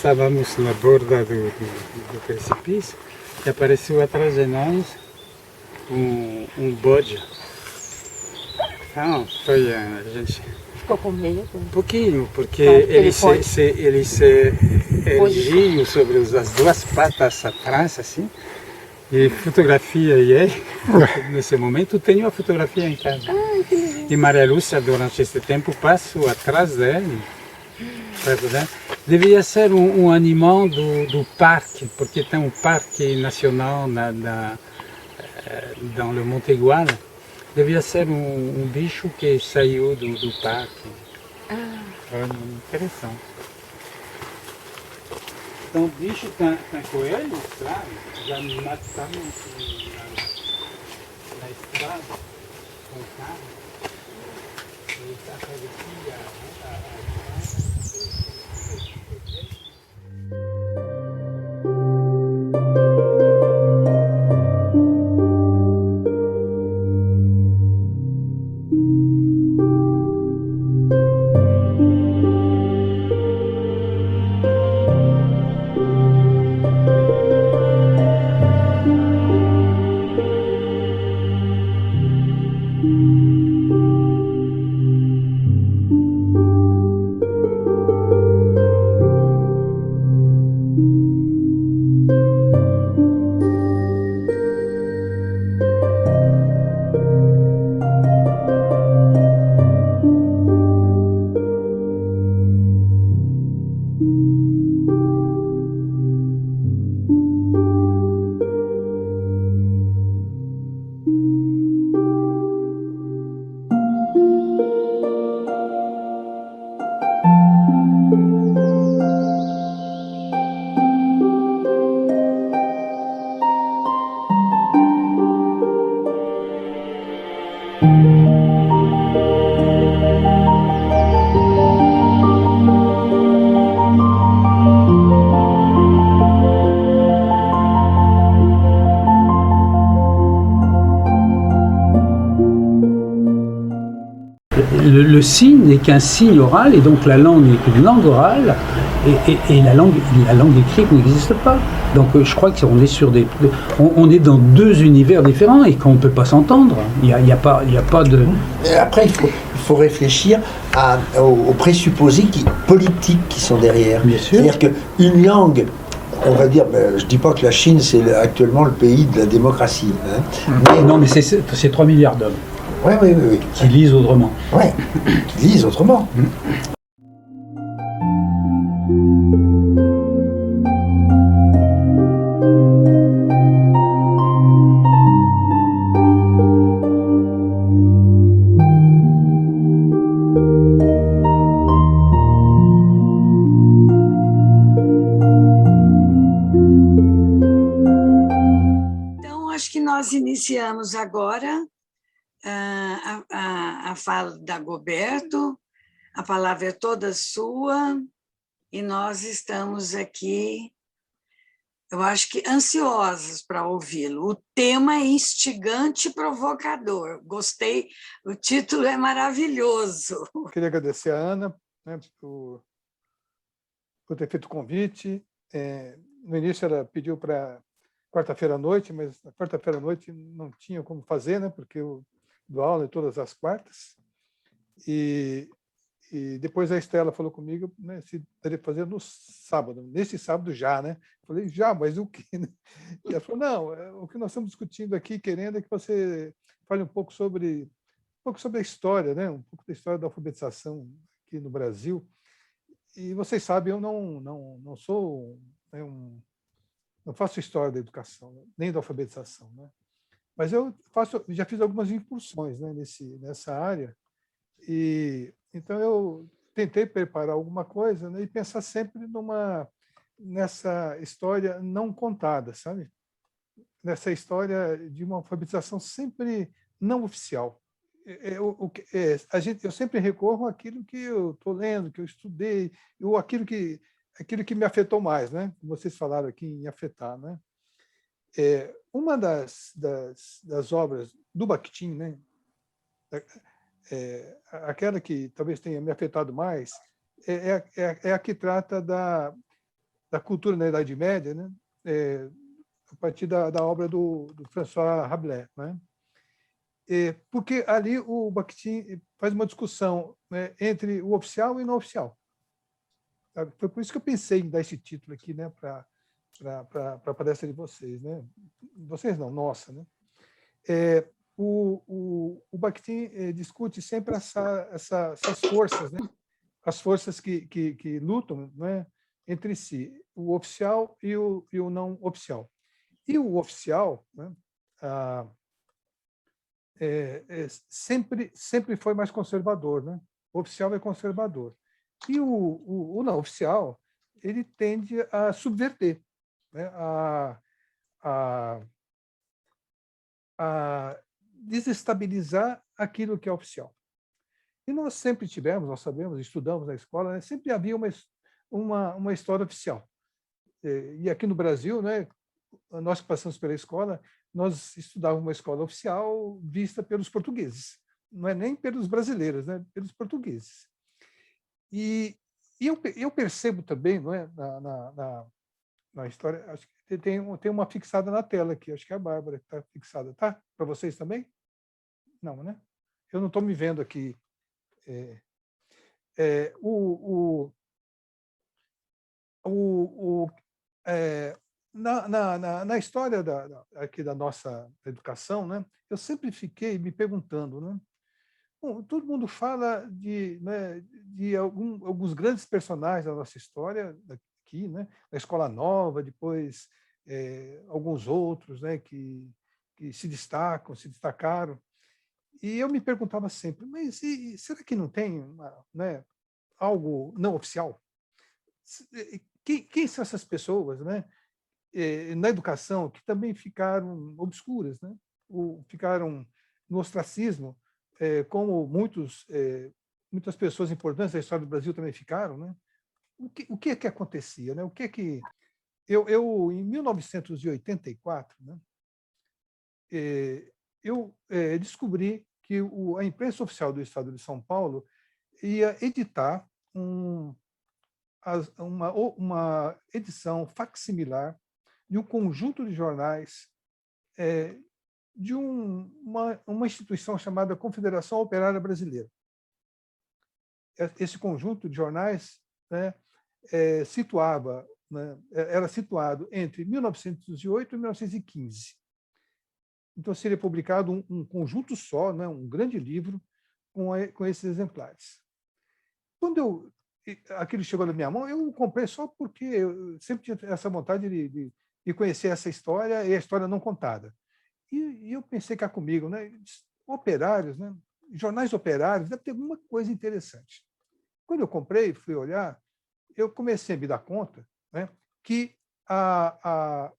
estávamos na borda do precipício e apareceu atrás de nós um bode. Então, foi a gente... Ficou com medo? Um pouquinho, porque Tá, ele ele se erguiu sobre as duas patas atrás, assim, e fotografiei ele. Nesse momento tenho a fotografia em casa. E Maria Lúcia, durante esse tempo, passo atrás dele. Devia ser um animal do parque, porque tem um parque nacional dans le Monte Iguala. Devia ser um bicho que saiu do parque. Olha, interessante. Então, bicho tem coelhos, claro, já matamos na estrada com carro. E atravessia le signe n'est qu'un signe oral, et donc la langue n'est qu'une langue orale, et la langue écrite n'existe pas. Donc je crois qu'on est sur on est dans deux univers différents et qu'on ne peut pas s'entendre. Il y a pas de... Après, il faut réfléchir aux présupposés politiques qui sont derrière. Bien sûr. C'est-à-dire qu'une langue, on va dire, je ne dis pas que la Chine c'est actuellement le pays de la démocratie. Hein, non, mais c'est 3 milliards d'hommes. Oui. Qui lisent autrement. Oui, qui lisent autrement. Então, acho que nós iniciamos agora a fala da Dagoberto, a palavra é toda sua, e nós estamos aqui, eu acho que ansiosos para ouvi-lo. O tema é instigante e provocador. Gostei, o título é maravilhoso. Queria agradecer a Ana, né, por ter feito o convite. No início ela pediu para quarta-feira à noite, mas na quarta-feira à noite não tinha como fazer, né, porque eu dou aula todas as quartas. E depois a Estela falou comigo, né, se daria para fazer no sábado, nesse sábado já, né? Falei, já, mas o quê? E ela falou, não, o que nós estamos discutindo aqui, querendo, é que você fale um pouco sobre a história, né? Um pouco da história da alfabetização aqui no Brasil. E vocês sabem, eu não sou, né, não faço história da educação, nem da alfabetização, né? Mas eu já fiz algumas incursões, né, nessa área, e então eu tentei preparar alguma coisa, né, e pensar sempre nessa história não contada, sabe? Nessa história de uma alfabetização sempre não oficial. Eu sempre recorro àquilo que eu estou lendo, que eu estudei, ou aquilo que me afetou mais, né? Vocês falaram aqui em afetar, né? Uma das obras do Bakhtin, né, aquela que talvez tenha me afetado mais, é a que trata da cultura na Idade Média, né? A partir da obra do François Rabelais, né? Porque ali o Bakhtin faz uma discussão, né, entre o oficial e o não oficial. Sabe? Foi por isso que eu pensei em dar esse título aqui, né, para a palestra de vocês, né? Vocês não, nossa, né? O Bakhtin discute sempre essas forças, né? As forças que lutam, né, entre si, o oficial e o não oficial. E o oficial, né, sempre foi mais conservador, né? O oficial é conservador. E o não oficial, ele tende a subverter, né? A desestabilizar aquilo que é oficial. E nós sempre tivemos, nós sabemos, estudamos na escola, né? Sempre havia uma história oficial. E aqui no Brasil, né, nós que passamos pela escola, nós estudávamos uma escola oficial vista pelos portugueses, não é nem pelos brasileiros, né, pelos portugueses. E eu percebo também, não é, na história, acho que tem uma fixada na tela aqui, acho que é a Bárbara que está fixada, tá? Para vocês também? Não, né? Eu não estou me vendo aqui. Na história aqui da nossa educação, né, eu sempre fiquei me perguntando, né, bom, todo mundo fala de alguns grandes personagens da nossa história aqui, né, na Escola Nova, depois alguns outros, né, que se destacaram. E eu me perguntava sempre, mas será que não tem né, algo não oficial? Quem são essas pessoas, né, na educação que também ficaram obscuras, né? Ficaram no ostracismo, como muitas pessoas importantes da história do Brasil também ficaram, né? O que é que acontecia, né? O que é que eu em 1984, né, eu descobri que a imprensa oficial do Estado de São Paulo ia editar uma edição facsimilar de um conjunto de jornais de uma instituição chamada Confederação Operária Brasileira. Esse conjunto de jornais, né, era situado entre 1908 e 1915. Então, seria publicado um conjunto só, né, um grande livro com esses exemplares. Quando aquilo chegou na minha mão, eu comprei só porque eu sempre tinha essa vontade de conhecer essa história e a história não contada. E eu pensei cá comigo, né, operários, né, jornais operários, deve ter alguma coisa interessante. Quando eu comprei, fui olhar, eu comecei a me dar conta, né, que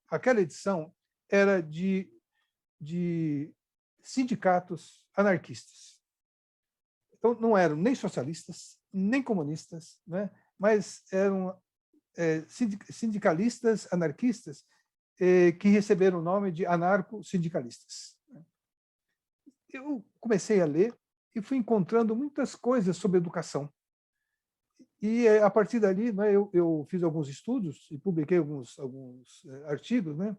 aquela edição era de sindicatos anarquistas. Então, não eram nem socialistas, nem comunistas, né, mas eram sindicalistas anarquistas que receberam o nome de anarco-sindicalistas. Eu comecei a ler e fui encontrando muitas coisas sobre educação. E, a partir dali, né, eu fiz alguns estudos e publiquei alguns artigos, né,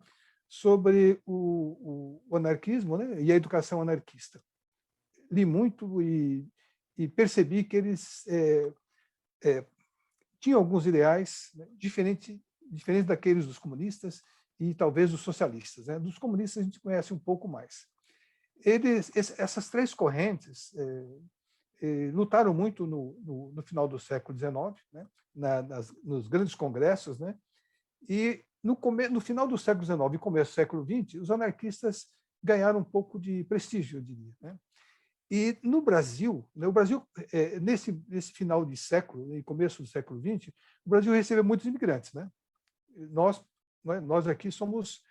sobre o anarquismo, né, e a educação anarquista. Li muito e percebi que eles tinham alguns ideais, né, diferentes daqueles dos comunistas e talvez dos socialistas, né? Dos comunistas a gente conhece um pouco mais. Essas três correntes lutaram muito no final do século XIX, né, nos grandes congressos, né, e no final do século XIX e começo do século XX, os anarquistas ganharam um pouco de prestígio, eu diria, né? E no Brasil, né, nesse final de século e começo do século XX, o Brasil recebeu muitos imigrantes, né? Nós aqui somos,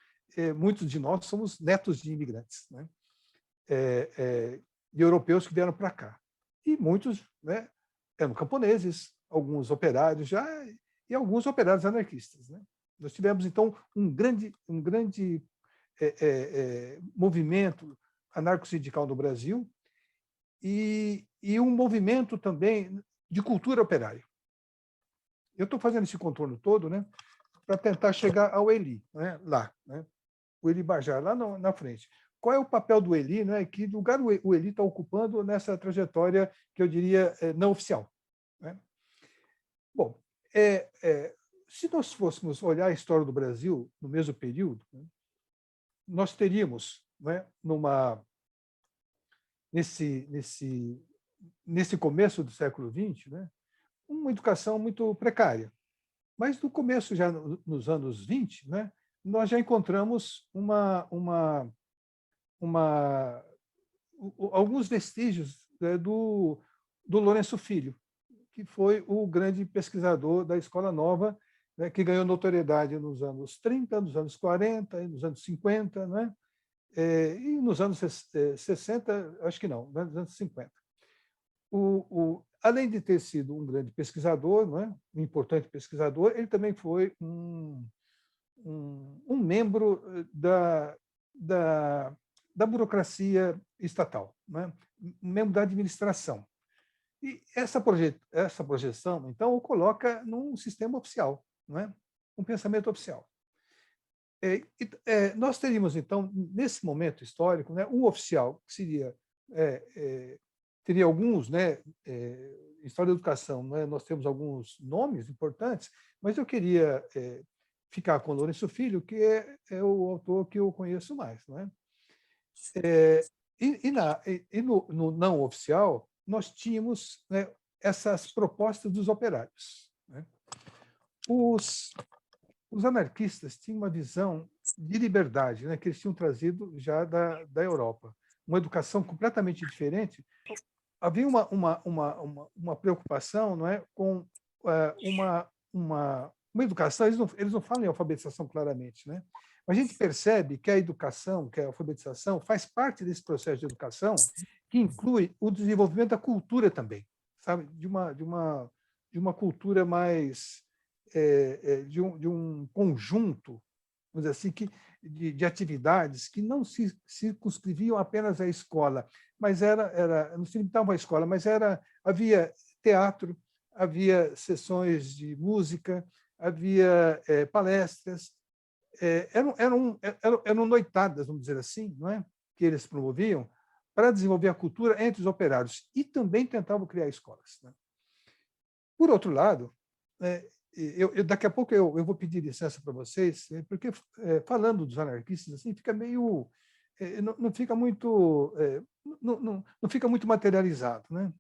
muitos de nós somos netos de imigrantes, né? De europeus que vieram para cá. E muitos, né, eram camponeses, alguns operários já, e alguns operários anarquistas, né? Nós tivemos, então, um grande movimento anarco-sindical no Brasil e um movimento também de cultura operária. Eu estou fazendo esse contorno todo, né, para tentar chegar ao Eli, né, lá, né, o Elie Bajar, lá na frente. Qual é o papel do Elie, né, que lugar o Elie está ocupando nessa trajetória que eu diria não oficial? Né? Bom, se nós fôssemos olhar a história do Brasil no mesmo período, né, nós teríamos, né, nesse começo do século XX, né, uma educação muito precária. Mas no começo, já nos anos 20, né, nós já encontramos alguns vestígios, né, do Lourenço Filho, que foi o grande pesquisador da Escola Nova, né, que ganhou notoriedade nos anos 30, nos anos 40, nos anos 50, né, e nos anos 60, acho que não, nos anos 50. Além de ter sido um grande pesquisador, né, um importante pesquisador, ele também foi um membro da burocracia estatal, né, um membro da administração. E essa projeção, então, o coloca num sistema oficial, né, um pensamento oficial. Nós teríamos, então, nesse momento histórico, né, um oficial que seria teria alguns, né, história da educação, né, nós temos alguns nomes importantes, mas eu queria ficar com o Lourenço Filho, que é o autor que eu conheço mais, né? No não oficial, nós tínhamos, né, essas propostas dos operários, né? Os anarquistas tinham uma visão de liberdade, né, que eles tinham trazido já da Europa, uma educação completamente diferente. Havia uma preocupação, não é, com uma educação, eles não falam em alfabetização claramente, né? Mas a gente percebe que a educação, que a alfabetização, faz parte desse processo de educação que inclui o desenvolvimento da cultura também, sabe? De uma cultura mais, de um conjunto, vamos dizer assim, de atividades que não se circunscreviam apenas à escola, mas não se limitavam à escola, mas havia teatro, havia sessões de música, havia palestras, eram noitadas, vamos dizer assim, não é? Que eles promoviam para desenvolver a cultura entre os operários e também tentavam criar escolas, né? Por outro lado, daqui a pouco eu vou pedir licença para vocês, porque falando dos anarquistas assim fica meio não fica muito não fica muito materializado, né?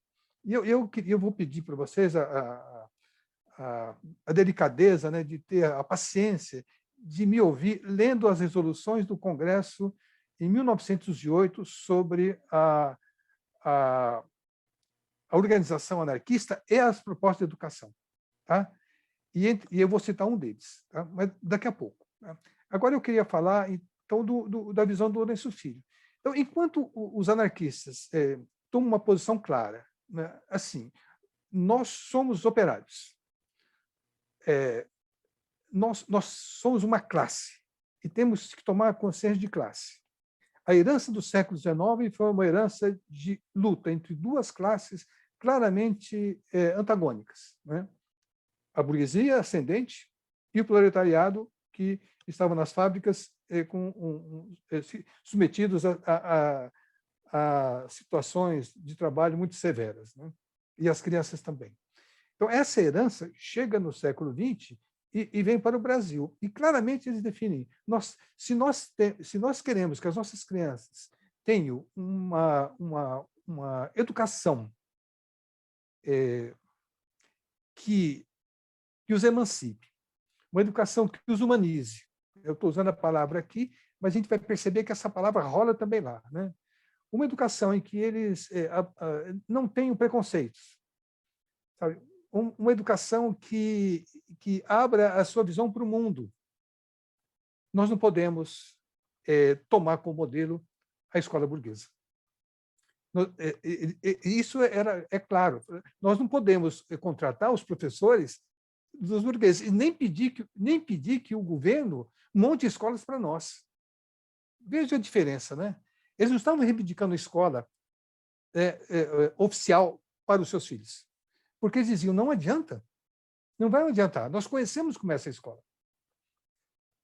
E eu vou pedir para vocês a delicadeza, né, de ter a paciência de me ouvir lendo as resoluções do Congresso em 1908 sobre a organização anarquista e as propostas de educação, tá? E eu vou citar um deles, tá? Mas daqui a pouco, tá? Agora eu queria falar então da visão do Lourenço Filho. Então, enquanto os anarquistas tomam uma posição clara, né, assim, nós somos operários, nós somos uma classe e temos que tomar consciência de classe. A herança do século XIX foi uma herança de luta entre duas classes claramente antagônicas, né? A burguesia ascendente e o proletariado que estavam nas fábricas submetidos a situações de trabalho muito severas, né? E as crianças também. Então, essa herança chega no século XX e vem para o Brasil. E claramente eles definem, se nós queremos que as nossas crianças tenham uma educação que os emancipe, uma educação que os humanize. Eu estou usando a palavra aqui, mas a gente vai perceber que essa palavra rola também lá, né? Uma educação em que eles não tenham preconceitos, sabe? Uma educação que abra a sua visão para o mundo. Nós não podemos tomar como modelo a escola burguesa. Isso é claro. Nós não podemos contratar os professores dos burgueses e nem pedir que o governo monte escolas para nós. Veja a diferença, né? Eles não estavam reivindicando a escola oficial para os seus filhos, porque eles diziam, não adianta, não vai adiantar, nós conhecemos como é essa escola.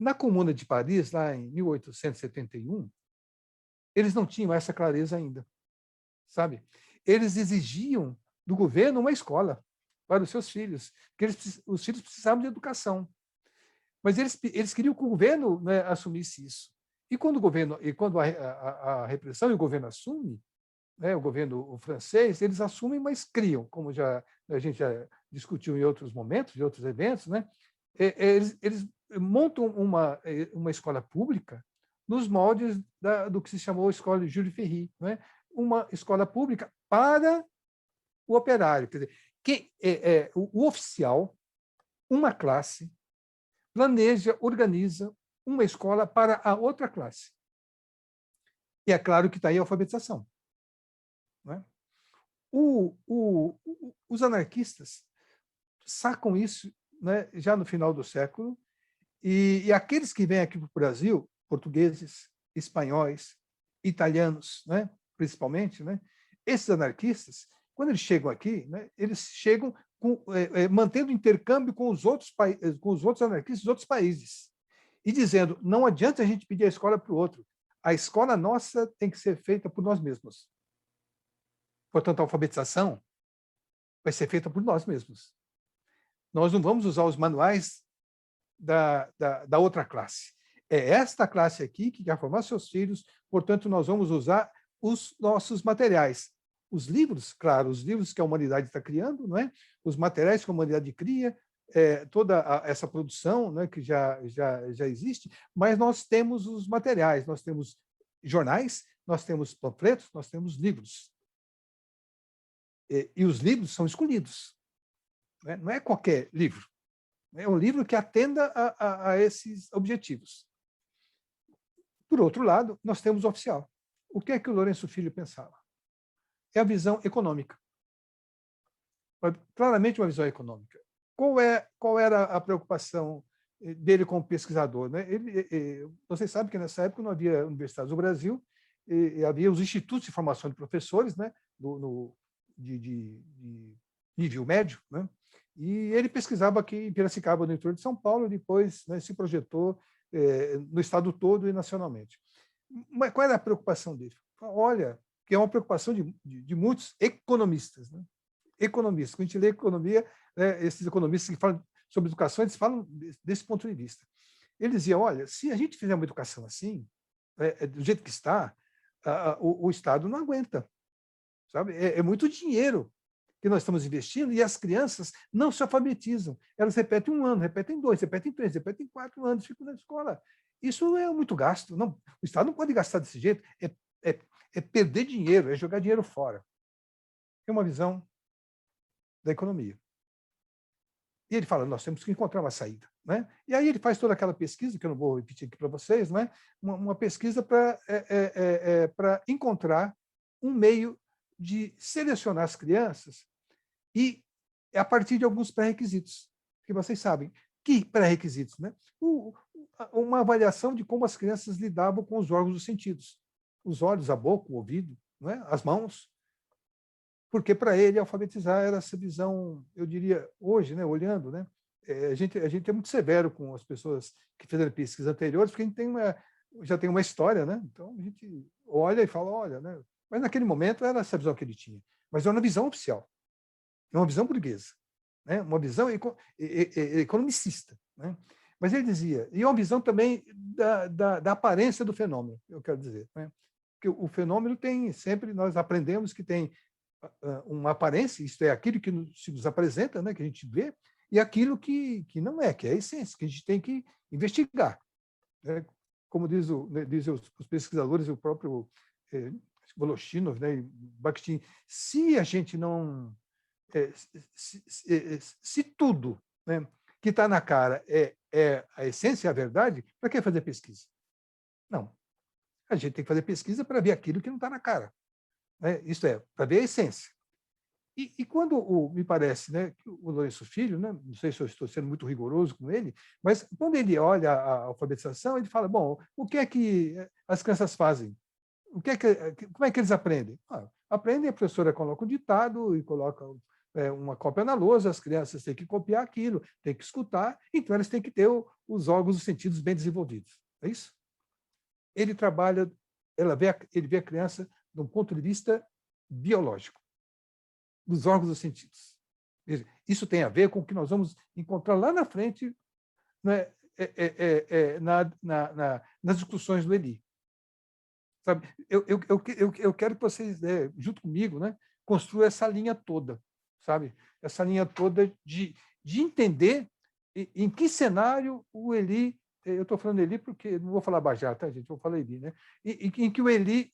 Na Comuna de Paris, lá em 1871, eles não tinham essa clareza ainda, sabe? Eles exigiam do governo uma escola para os seus filhos, porque os filhos precisavam de educação. Mas eles queriam que o governo, né, assumisse isso. E quando a repressão e o governo assume, né, o governo francês, eles assumem, mas criam, como a gente já discutiu em outros momentos, em outros eventos, né? Eles montam uma escola pública nos moldes do que se chamou Escola de Jules Ferry, né? Uma escola pública para o operário. Quer dizer, o oficial, uma classe, planeja, organiza uma escola para a outra classe. E é claro que está aí a alfabetização. Né? Os anarquistas sacam isso, né, já no final do século, e aqueles que vêm aqui para o Brasil, portugueses, espanhóis, italianos, né, principalmente, né, esses anarquistas, quando eles chegam aqui, né, eles chegam mantendo intercâmbio com os outros anarquistas dos outros países, e dizendo, não adianta a gente pedir a escola para o outro, a escola nossa tem que ser feita por nós mesmos. Portanto, a alfabetização vai ser feita por nós mesmos. Nós não vamos usar os manuais da outra classe. É esta classe aqui que quer formar seus filhos, portanto, nós vamos usar os nossos materiais. Os livros, claro, os livros que a humanidade está criando, não é? Os materiais que a humanidade cria, toda essa produção, né, que já existe, mas nós temos os materiais, nós temos jornais, nós temos panfletos, nós temos livros. E os livros são escolhidos. Né? Não é qualquer livro. É um livro que atenda a esses objetivos. Por outro lado, nós temos o oficial. O que é que o Lourenço Filho pensava? É a visão econômica. Claramente uma visão econômica. Qual era a preocupação dele como pesquisador? Né? Vocês sabem que nessa época não havia universidades no Brasil, e havia os institutos de formação de professores, né? De nível médio, né? E ele pesquisava aqui em Piracicaba, no interior de São Paulo, e depois, né, se projetou no estado todo e nacionalmente. Mas qual era a preocupação dele? Olha, que é uma preocupação de muitos economistas. Né? Economistas. Quando a gente lê economia, né, esses economistas que falam sobre educação, eles falam desse ponto de vista. Ele dizia, olha, se a gente fizer uma educação assim, do jeito que está, o Estado não aguenta. Sabe? É muito dinheiro que nós estamos investindo e as crianças não se alfabetizam. Elas repetem 1 ano, repetem 2, repetem 3, repetem 4 anos, ficam na escola. Isso é muito gasto. Não, o Estado não pode gastar desse jeito. É perder dinheiro, é jogar dinheiro fora. É uma visão da economia. E ele fala, nós temos que encontrar uma saída. Né? E aí ele faz toda aquela pesquisa, que eu não vou repetir aqui para vocês, né? Uma pesquisa para encontrar um meio de selecionar as crianças e a partir de alguns pré-requisitos, que vocês sabem. Que pré-requisitos? Né? Uma avaliação de como as crianças lidavam com os órgãos dos sentidos. Os olhos, a boca, o ouvido, não é? As mãos. Porque para ele alfabetizar era essa visão, eu diria, hoje, né, olhando, né, a gente é muito severo com as pessoas que fizeram pesquisas anteriores, porque a gente já tem uma história, né? Então a gente olha e fala, olha, né? Mas naquele momento era essa visão que ele tinha. Mas era uma visão oficial. É uma visão burguesa, né? Uma visão economicista. Né? Mas ele dizia, e uma visão também da aparência do fenômeno, eu quero dizer. Né? Porque o fenômeno tem sempre, nós aprendemos que tem uma aparência, isto é, aquilo que se nos apresenta, né, que a gente vê, e aquilo que não é, que é a essência, que a gente tem que investigar. Né? Como dizem os pesquisadores, o próprio Voloshinov, né, e Bakhtin, se a gente não... se tudo, né, que está na cara é a essência, a verdade, para que fazer pesquisa? Não. A gente tem que fazer pesquisa para ver aquilo que não está na cara. Né? Isto é, para ver a essência. E quando me parece, né, que o Lourenço Filho, né, não sei se eu estou sendo muito rigoroso com ele, mas quando ele olha a alfabetização, ele fala, bom, o que é que as crianças fazem? Como é que eles aprendem? Aprendem, a professora coloca um ditado e coloca uma cópia na lousa, as crianças têm que copiar aquilo, têm que escutar, então elas têm que ter os órgãos dos sentidos bem desenvolvidos. É isso? Ele trabalha, ele vê a criança de um ponto de vista biológico, dos órgãos dos sentidos. Isso tem a ver com o que nós vamos encontrar lá na frente, né, nas discussões do Eli. Sabe? Eu quero que vocês, junto comigo, né, construam essa linha toda, sabe? Essa linha toda de entender em que cenário o Eli, eu estou falando Eli porque não vou falar Bajar, tá, gente? Eu vou falar Eli, né? Em que o Eli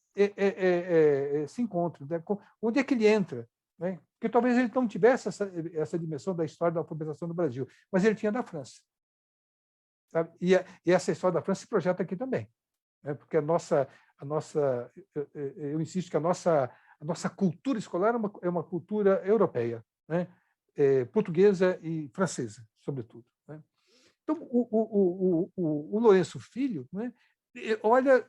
se encontra, né? Onde é que ele entra, né? Porque talvez ele não tivesse essa dimensão da história da alfabetização no Brasil, mas ele tinha da França, sabe? E essa história da França se projeta aqui também, né? Porque eu insisto que a nossa cultura escolar é uma cultura europeia, né? Portuguesa e francesa, sobretudo, né? Então, o Lourenço Filho, né, olha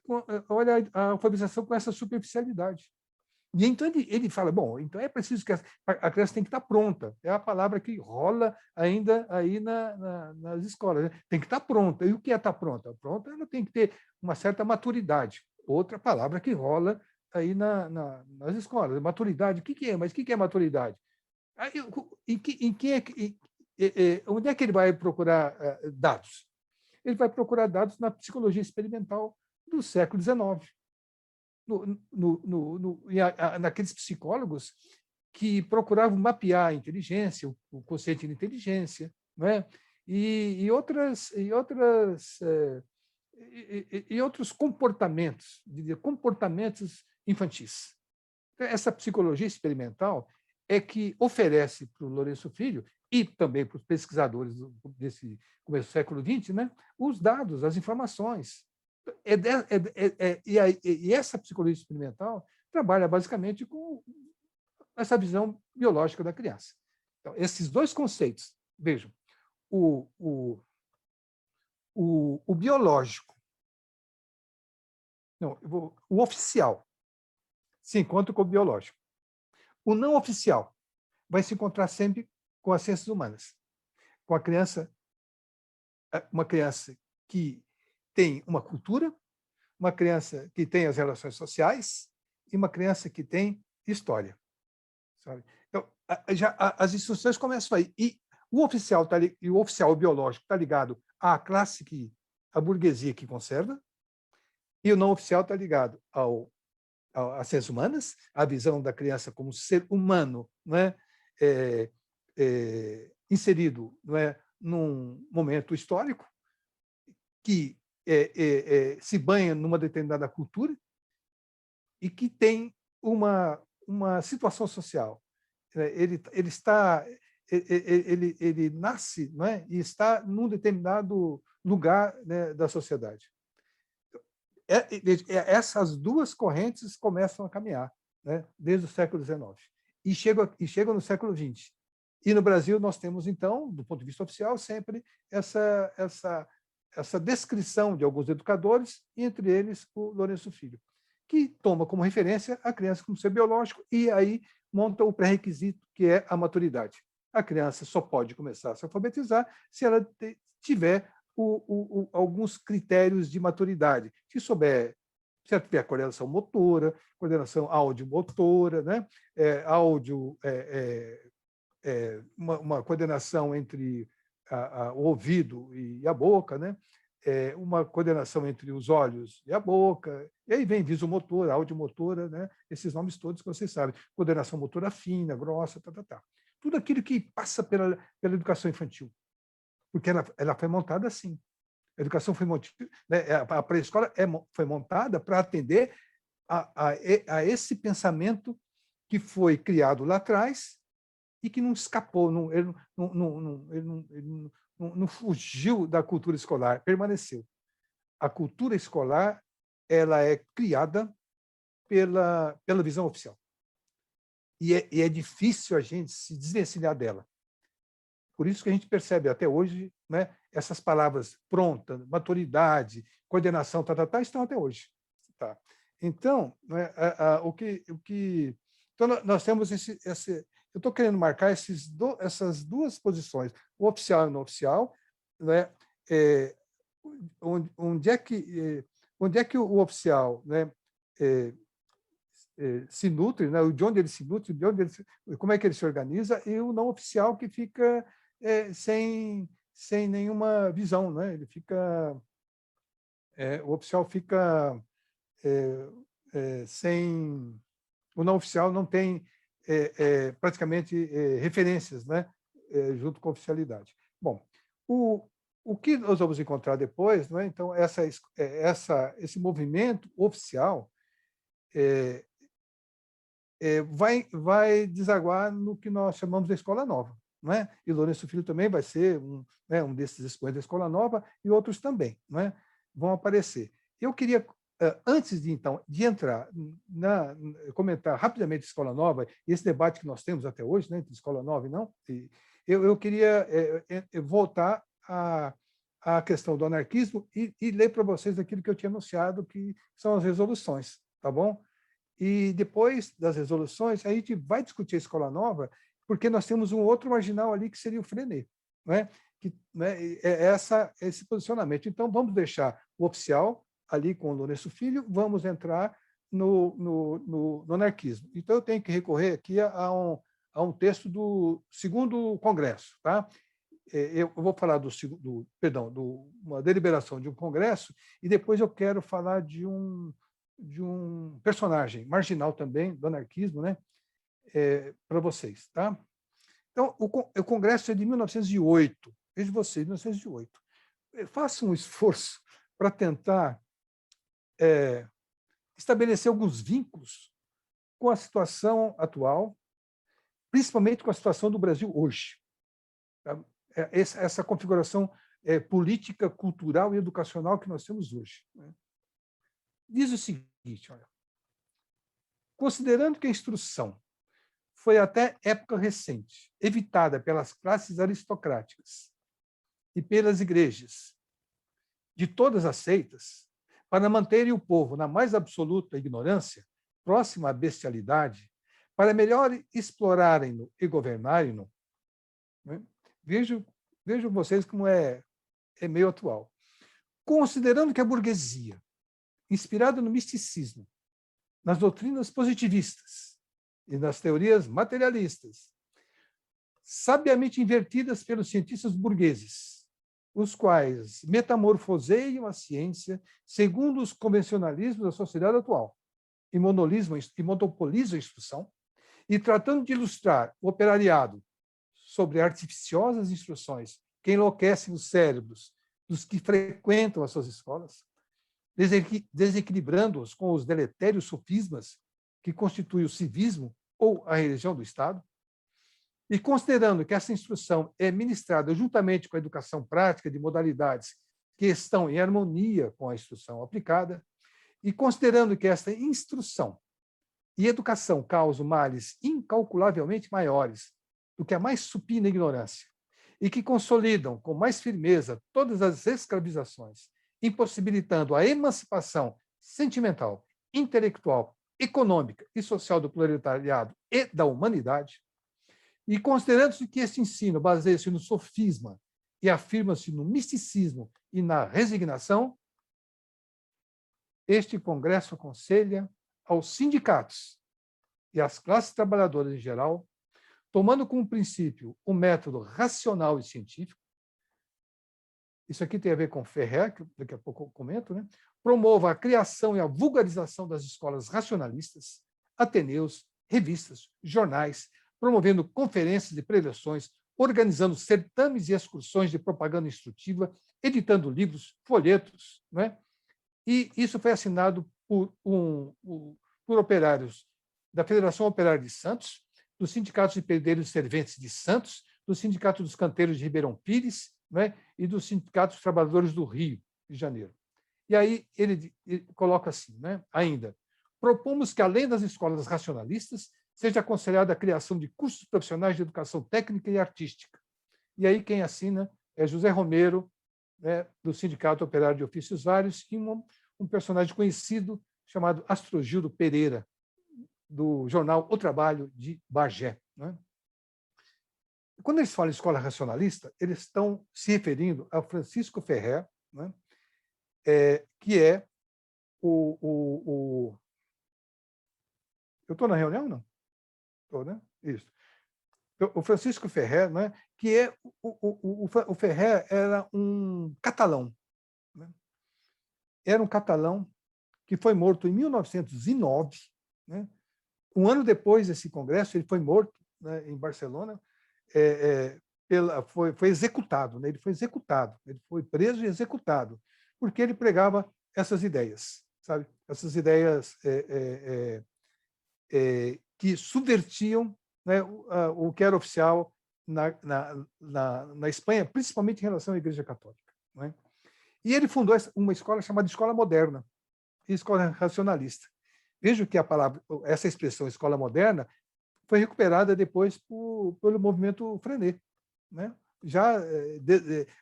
a alfabetização com essa superficialidade. E então ele fala, bom, então é preciso que a criança tem que estar pronta. É a palavra que rola ainda aí nas escolas, né? Tem que estar pronta. E o que é estar pronta? Pronta, ela tem que ter uma certa maturidade. Outra palavra que rola aí nas escolas. Maturidade, o que é? Mas o que é maturidade? Aí, onde é que ele vai procurar dados? Ele vai procurar dados na psicologia experimental do século XIX. Naqueles psicólogos que procuravam mapear a inteligência, o conceito de inteligência, né? e outros comportamentos, comportamentos infantis. Então, essa psicologia experimental é que oferece para o Lourenço Filho e também para os pesquisadores desse começo do século XX, né, os dados, as informações. E essa psicologia experimental trabalha basicamente com essa visão biológica da criança. Então, esses dois conceitos, vejam, o biológico, não, o oficial se encontra com o biológico. O não oficial vai se encontrar sempre com as ciências humanas, com uma criança que tem uma cultura, uma criança que tem as relações sociais e uma criança que tem história, sabe? Então, as instruções começam aí. E o oficial biológico está ligado à classe à burguesia que conserva, e o não oficial está ligado às ciências humanas, à visão da criança como ser humano, não é? Inserido, não é, num momento histórico que se banha numa determinada cultura e que tem uma situação social. Ele nasce, não é, e está num determinado lugar, né, da sociedade. Essas duas correntes começam a caminhar, né, desde o século XIX e chegam no século XX. E no Brasil nós temos, então, do ponto de vista oficial, sempre essa descrição de alguns educadores, entre eles o Lourenço Filho, que toma como referência a criança como ser biológico e aí monta o pré-requisito, que é a maturidade. A criança só pode começar a se alfabetizar se ela tiver alguns critérios de maturidade, se ela tiver coordenação motora, coordenação áudio-motora, né? Uma coordenação entre o ouvido e a boca, né? Uma coordenação entre os olhos e a boca, e aí vem visomotora, audiomotora, né? Esses nomes todos que vocês sabem, coordenação motora fina, grossa, tudo aquilo que passa pela educação infantil, porque ela foi montada assim. A educação foi montada, né? A pré-escola foi montada para atender a esse pensamento que foi criado lá atrás e que não escapou, ele não fugiu da cultura escolar, permaneceu. A cultura escolar ela é criada pela visão oficial. E é difícil a gente se desvencilhar dela. Por isso que a gente percebe até hoje, né, essas palavras pronta, maturidade, coordenação, estão até hoje. Tá? Então, né, então nós temos eu estou querendo marcar essas duas posições, o oficial e o não oficial, né? Onde é que o oficial, né, se nutre, né? De onde ele se nutre, como é que ele se organiza, e o não oficial que fica sem nenhuma visão, né? Ele fica, o oficial fica sem, o não oficial não tem praticamente referências, né? Junto com a oficialidade. Bom, o que nós vamos encontrar depois, né? Então, esse movimento oficial vai desaguar no que nós chamamos de Escola Nova, né? E Lourenço Filho também vai ser um desses expoentes da Escola Nova, e outros também, né? Vão aparecer. Eu queria, antes de entrar comentar rapidamente a Escola Nova, e esse debate que nós temos até hoje, né, entre Escola Nova e não, eu queria voltar à questão do anarquismo e ler para vocês aquilo que eu tinha anunciado, que são as resoluções, tá bom? E depois das resoluções, a gente vai discutir a Escola Nova, porque nós temos um outro marginal ali, que seria o Frenet, né? Esse posicionamento. Então, vamos deixar o oficial ali com o Lourenço Filho, vamos entrar no anarquismo. Então, eu tenho que recorrer aqui a um texto do segundo congresso, tá? Eu vou falar uma deliberação de um congresso, e depois eu quero falar de um personagem marginal também do anarquismo, né? Para vocês, tá? Então, o congresso é de 1908. Veja vocês, 1908. Faça um esforço para tentar estabelecer alguns vínculos com a situação atual, principalmente com a situação do Brasil hoje. Tá? Essa configuração política, cultural e educacional que nós temos hoje, né? Diz o seguinte, olha, considerando que a instrução foi até época recente evitada pelas classes aristocráticas e pelas igrejas, de todas as seitas, para manterem o povo na mais absoluta ignorância, próxima à bestialidade, para melhor explorarem-no e governarem-no, né? Vejam vocês como é meio atual. Considerando que a burguesia, inspirada no misticismo, nas doutrinas positivistas e nas teorias materialistas, sabiamente invertidas pelos cientistas burgueses, os quais metamorfoseiam a ciência segundo os convencionalismos da sociedade atual, e monopolizam a instrução, e tratando de ilustrar o operariado sobre artificiosas instruções que enlouquecem os cérebros dos que frequentam as suas escolas, desequilibrando-os com os deletérios sofismas que constituem o civismo ou a religião do Estado, e considerando que essa instrução é ministrada juntamente com a educação prática de modalidades que estão em harmonia com a instrução aplicada, e considerando que esta instrução e educação causam males incalculavelmente maiores do que a mais supina ignorância, e que consolidam com mais firmeza todas as escravizações, impossibilitando a emancipação sentimental, intelectual, econômica e social do proletariado e da humanidade, e considerando-se que este ensino baseia-se no sofisma e afirma-se no misticismo e na resignação, este Congresso aconselha aos sindicatos e às classes trabalhadoras em geral, tomando como princípio o método racional e científico, isso aqui tem a ver com Ferrer, que daqui a pouco eu comento, né? Promova a criação e a vulgarização das escolas racionalistas, ateneus, revistas, jornais, promovendo conferências e preleções, organizando certames e excursões de propaganda instrutiva, editando livros, folhetos, né? E isso foi assinado por operários da Federação Operária de Santos, dos Sindicatos de Pedreiros e Serventes de Santos, do Sindicato dos Canteiros de Ribeirão Pires, né, e dos Sindicatos dos Trabalhadores do Rio de Janeiro. E aí ele coloca assim, né, ainda, propomos que, além das escolas racionalistas, seja aconselhada a criação de cursos profissionais de educação técnica e artística. E aí quem assina é José Romero, né, do Sindicato Operário de Ofícios Vários, e um personagem conhecido chamado Astrogildo Pereira, do jornal O Trabalho de Bagé, né? quando eles falam escola racionalista, eles estão se referindo a Francisco Ferrer, né? Que é o... Eu estou na reunião, não? Estou, né? Isso. O Francisco Ferrer, né? Que é... O Ferrer era um catalão. Né? Era um catalão que foi morto em 1909. Né? Um ano depois desse congresso, ele foi morto, né, em Barcelona. Foi executado, né? Ele foi executado. Ele foi preso e executado, porque ele pregava essas ideias, sabe? Essas ideias que subvertiam, né, o que era oficial na Espanha, principalmente em relação à Igreja Católica. Né? E ele fundou uma escola chamada Escola Moderna, escola racionalista. Vejo que essa expressão escola moderna foi recuperada depois pelo movimento Freinet, né? Já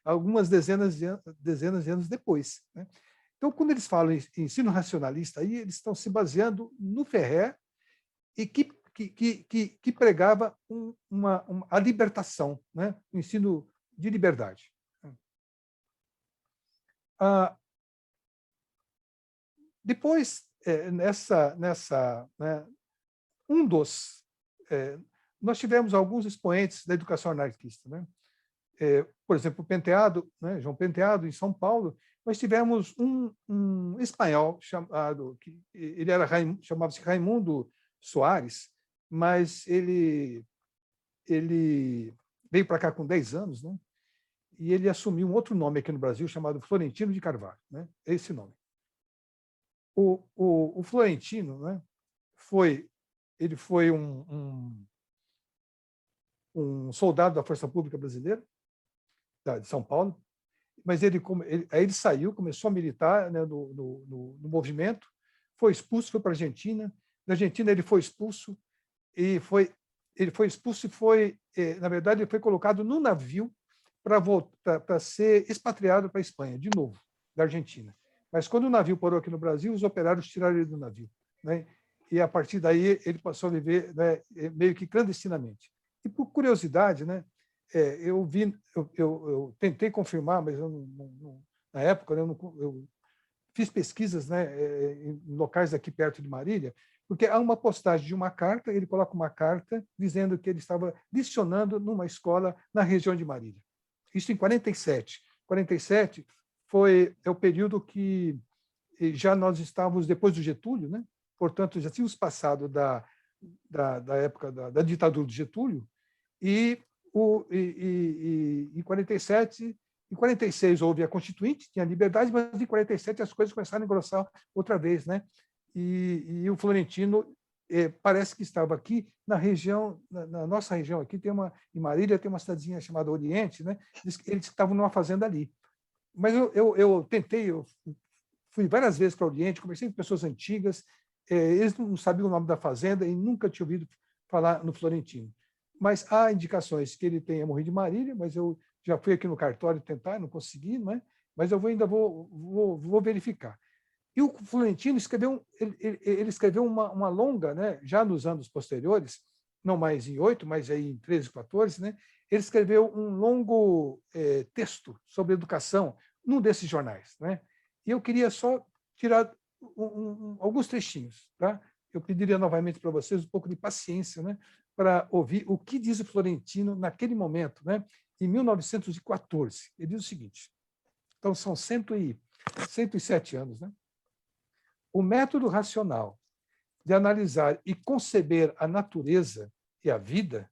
algumas dezenas de anos depois. Né? Então, quando eles falam em ensino racionalista, aí eles estão se baseando no Ferrer, e que pregava a libertação, né? O ensino de liberdade. Depois, né, nós tivemos alguns expoentes da educação anarquista. Né? Por exemplo, o Penteado, né, João Penteado, em São Paulo, nós tivemos um espanhol chamava-se Raimundo Soares, mas ele veio para cá com 10 anos, né? E ele assumiu um outro nome aqui no Brasil, chamado Florentino de Carvalho. Né? Esse nome. O Florentino, né, ele foi um soldado da Força Pública Brasileira, de São Paulo, mas aí ele saiu, começou a militar, né, no movimento, foi expulso, foi para a Argentina. Da Argentina ele foi expulso e na verdade, ele foi colocado no navio para ser expatriado para a Espanha, de novo, da Argentina. Mas quando o navio parou aqui no Brasil, os operários tiraram ele do navio. Né? E, a partir daí, ele passou a viver, né, meio que clandestinamente. E, por curiosidade, né, eu tentei confirmar, mas na época, né, eu fiz pesquisas, né, em locais aqui perto de Marília, porque há uma postagem de uma carta, ele coloca uma carta dizendo que ele estava lecionando numa escola na região de Marília. Isso em 47. 47 é o período que já nós estávamos depois do Getúlio, né? Portanto, já tínhamos passado da época da ditadura do Getúlio, e em 47, em 46 houve a Constituinte, tinha liberdade, mas em 47 as coisas começaram a engrossar outra vez, né? E o Florentino parece que estava aqui na região, na nossa região aqui, em Marília tem uma cidadezinha chamada Oriente, né? Eles estavam numa fazenda ali. Mas eu tentei, eu fui várias vezes para o Oriente, conversei com pessoas antigas, eles não sabiam o nome da fazenda e nunca tinham ouvido falar no Florentino. Mas há indicações que ele tenha morrido de Marília, mas eu já fui aqui no cartório tentar, não consegui, não é? Mas eu ainda vou verificar. E o Florentino ele escreveu uma longa, né, já nos anos posteriores, não mais em 8, mas aí em 13, 14, né, ele escreveu um longo texto sobre educação num desses jornais. Né? E eu queria só tirar alguns trechinhos. Tá? Eu pediria novamente para vocês um pouco de paciência, né, para ouvir o que diz o Florentino naquele momento, né, em 1914. Ele diz o seguinte, então são 107 anos, né? O método racional de analisar e conceber a natureza e a vida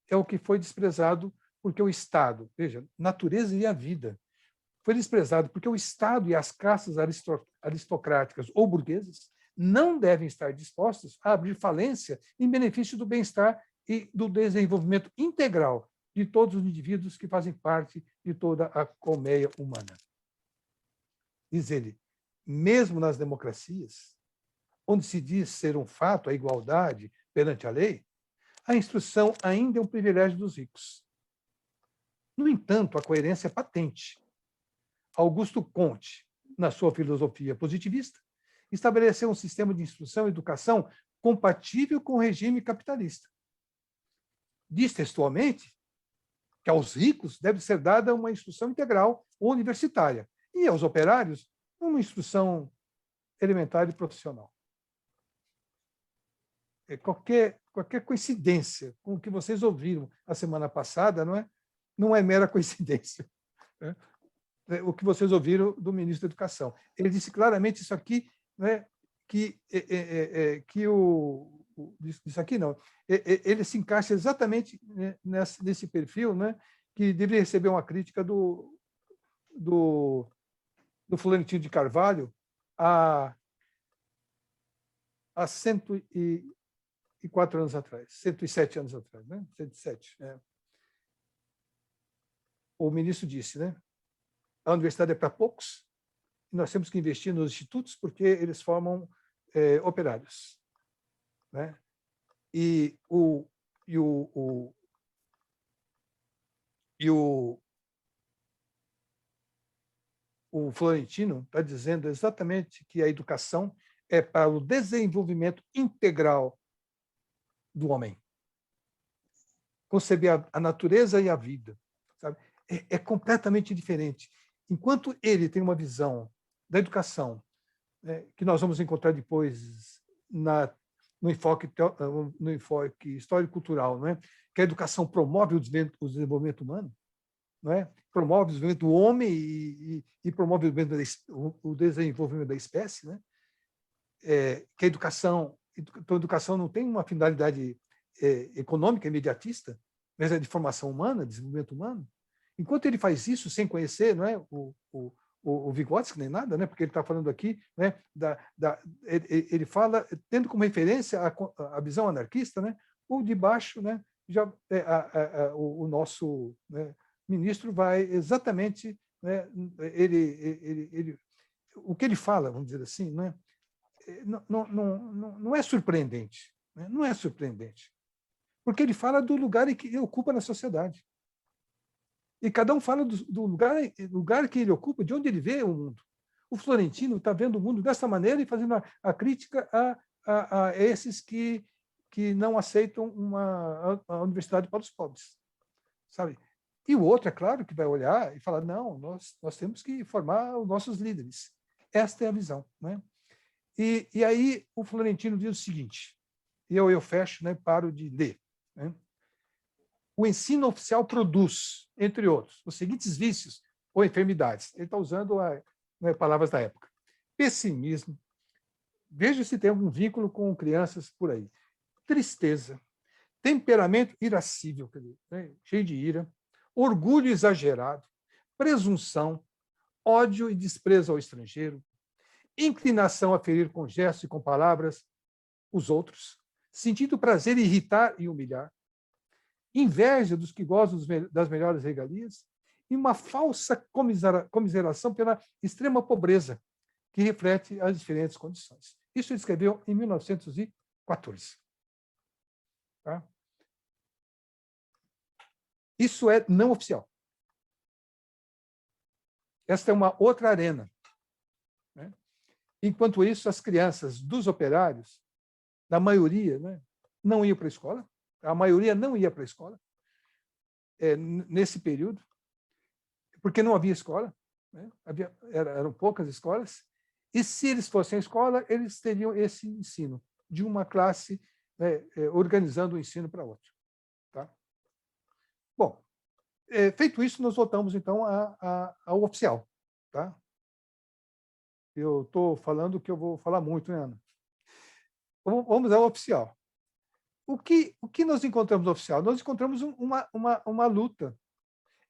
é o que foi desprezado porque o Estado, veja, natureza e a vida, foi desprezado porque o Estado e as classes aristocráticas ou burguesas não devem estar dispostos a abrir falência em benefício do bem-estar e do desenvolvimento integral de todos os indivíduos que fazem parte de toda a colmeia humana. Diz ele, mesmo nas democracias, onde se diz ser um fato a igualdade perante a lei, a instrução ainda é um privilégio dos ricos. No entanto, a coerência é patente. Augusto Comte, na sua filosofia positivista, estabeleceu um sistema de instrução e educação compatível com o regime capitalista. Diz textualmente que aos ricos deve ser dada uma instrução integral ou universitária, e aos operários uma instrução elementar e profissional. Qualquer coincidência com o que vocês ouviram a semana passada não é mera coincidência. Né? O que vocês ouviram do ministro da Educação. Ele disse claramente isso aqui, né, isso aqui não. Ele se encaixa exatamente nesse perfil, né, que deveria receber uma crítica do Florentino de Carvalho há 104 anos atrás, 107 anos atrás, né? 107. O ministro disse, né? A universidade é para poucos, e nós temos que investir nos institutos porque eles formam operários, né? E o Florentino está dizendo exatamente que a educação é para o desenvolvimento integral do homem. Conceber a natureza e a vida, sabe? É completamente diferente. Enquanto ele tem uma visão da educação, que nós vamos encontrar depois no enfoque histórico-cultural, não é? Que a educação promove o desenvolvimento humano, não é? Promove o desenvolvimento do homem e promove o desenvolvimento da espécie, né? Que a educação não tem uma finalidade econômica, imediatista, mas é de formação humana, desenvolvimento humano. Enquanto ele faz isso sem conhecer, não é, o Vygotsky nem nada, né, porque ele está falando aqui, né, ele fala tendo como referência a visão anarquista, né, o de baixo, né, o nosso, né, ministro vai exatamente, né, o que ele fala, vamos dizer assim, né, não é surpreendente, né, não é surpreendente, porque ele fala do lugar em que ele ocupa na sociedade. E cada um fala do lugar que ele ocupa, de onde ele vê o mundo. O Florentino está vendo o mundo dessa maneira e fazendo a crítica a esses que não aceitam a universidade para os pobres, sabe? E o outro, é claro, que vai olhar e falar, não, nós temos que formar os nossos líderes. Esta é a visão, né? E aí o Florentino diz o seguinte, e eu fecho, né, paro de ler, né? O ensino oficial produz, entre outros, os seguintes vícios ou enfermidades. Ele está usando palavras da época. Pessimismo. Veja se tem algum vínculo com crianças por aí. Tristeza. Temperamento irascível, né, cheio de ira. Orgulho exagerado. Presunção. Ódio e desprezo ao estrangeiro. Inclinação a ferir com gestos e com palavras os outros. Sentindo prazer em irritar e humilhar. Inveja dos que gozam das melhores regalias e uma falsa comiseração pela extrema pobreza, que reflete as diferentes condições. Isso ele escreveu em 1914. Tá? Isso é não oficial. Esta é uma outra arena, né? Enquanto isso, as crianças dos operários, da maioria, né, não iam para a escola. A maioria não ia para a escola nesse período, porque não havia escola, né? Eram poucas escolas, e se eles fossem à escola, eles teriam esse ensino de uma classe, né, organizando o ensino para outra. Tá? Bom, feito isso, nós voltamos então ao oficial. Tá? Eu estou falando que eu vou falar muito, né, Ana? Vamos ao oficial. O que nós encontramos no oficial? Nós encontramos uma luta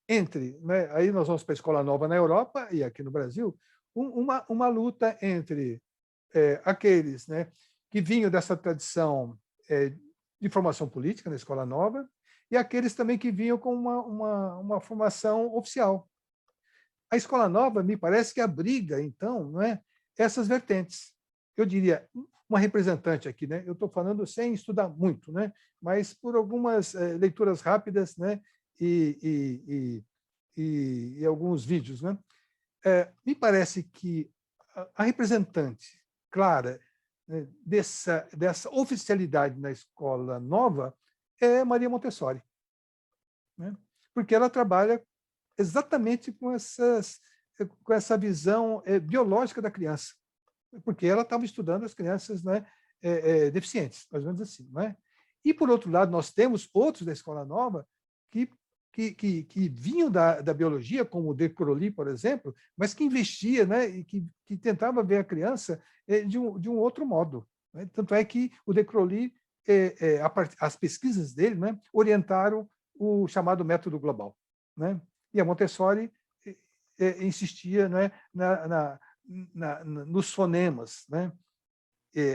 entre, né, aí nós vamos para a Escola Nova na Europa e aqui no Brasil, uma luta entre aqueles, né, que vinham dessa tradição de formação política na Escola Nova e aqueles também que vinham com uma formação oficial. A Escola Nova me parece que abriga, então, não é, essas vertentes. Eu diria, uma representante aqui, né? Eu estou falando sem estudar muito, né? Mas por algumas leituras rápidas, né? E alguns vídeos, né? Me parece que a representante clara, né, dessa oficialidade na Escola Nova é Maria Montessori, né? porque ela trabalha exatamente com essa visão biológica da criança, porque ela estava estudando as crianças, né, deficientes, mais ou menos assim. Não é? E, por outro lado, nós temos outros da Escola Nova que vinham da biologia, como o de Crowley, por exemplo, mas que investia, né, e que tentava ver a criança de um outro modo. Né? Tanto é que o de Crowley, as pesquisas dele, né, orientaram o chamado método global. Né? E a Montessori insistia, né, nos fonemas, né?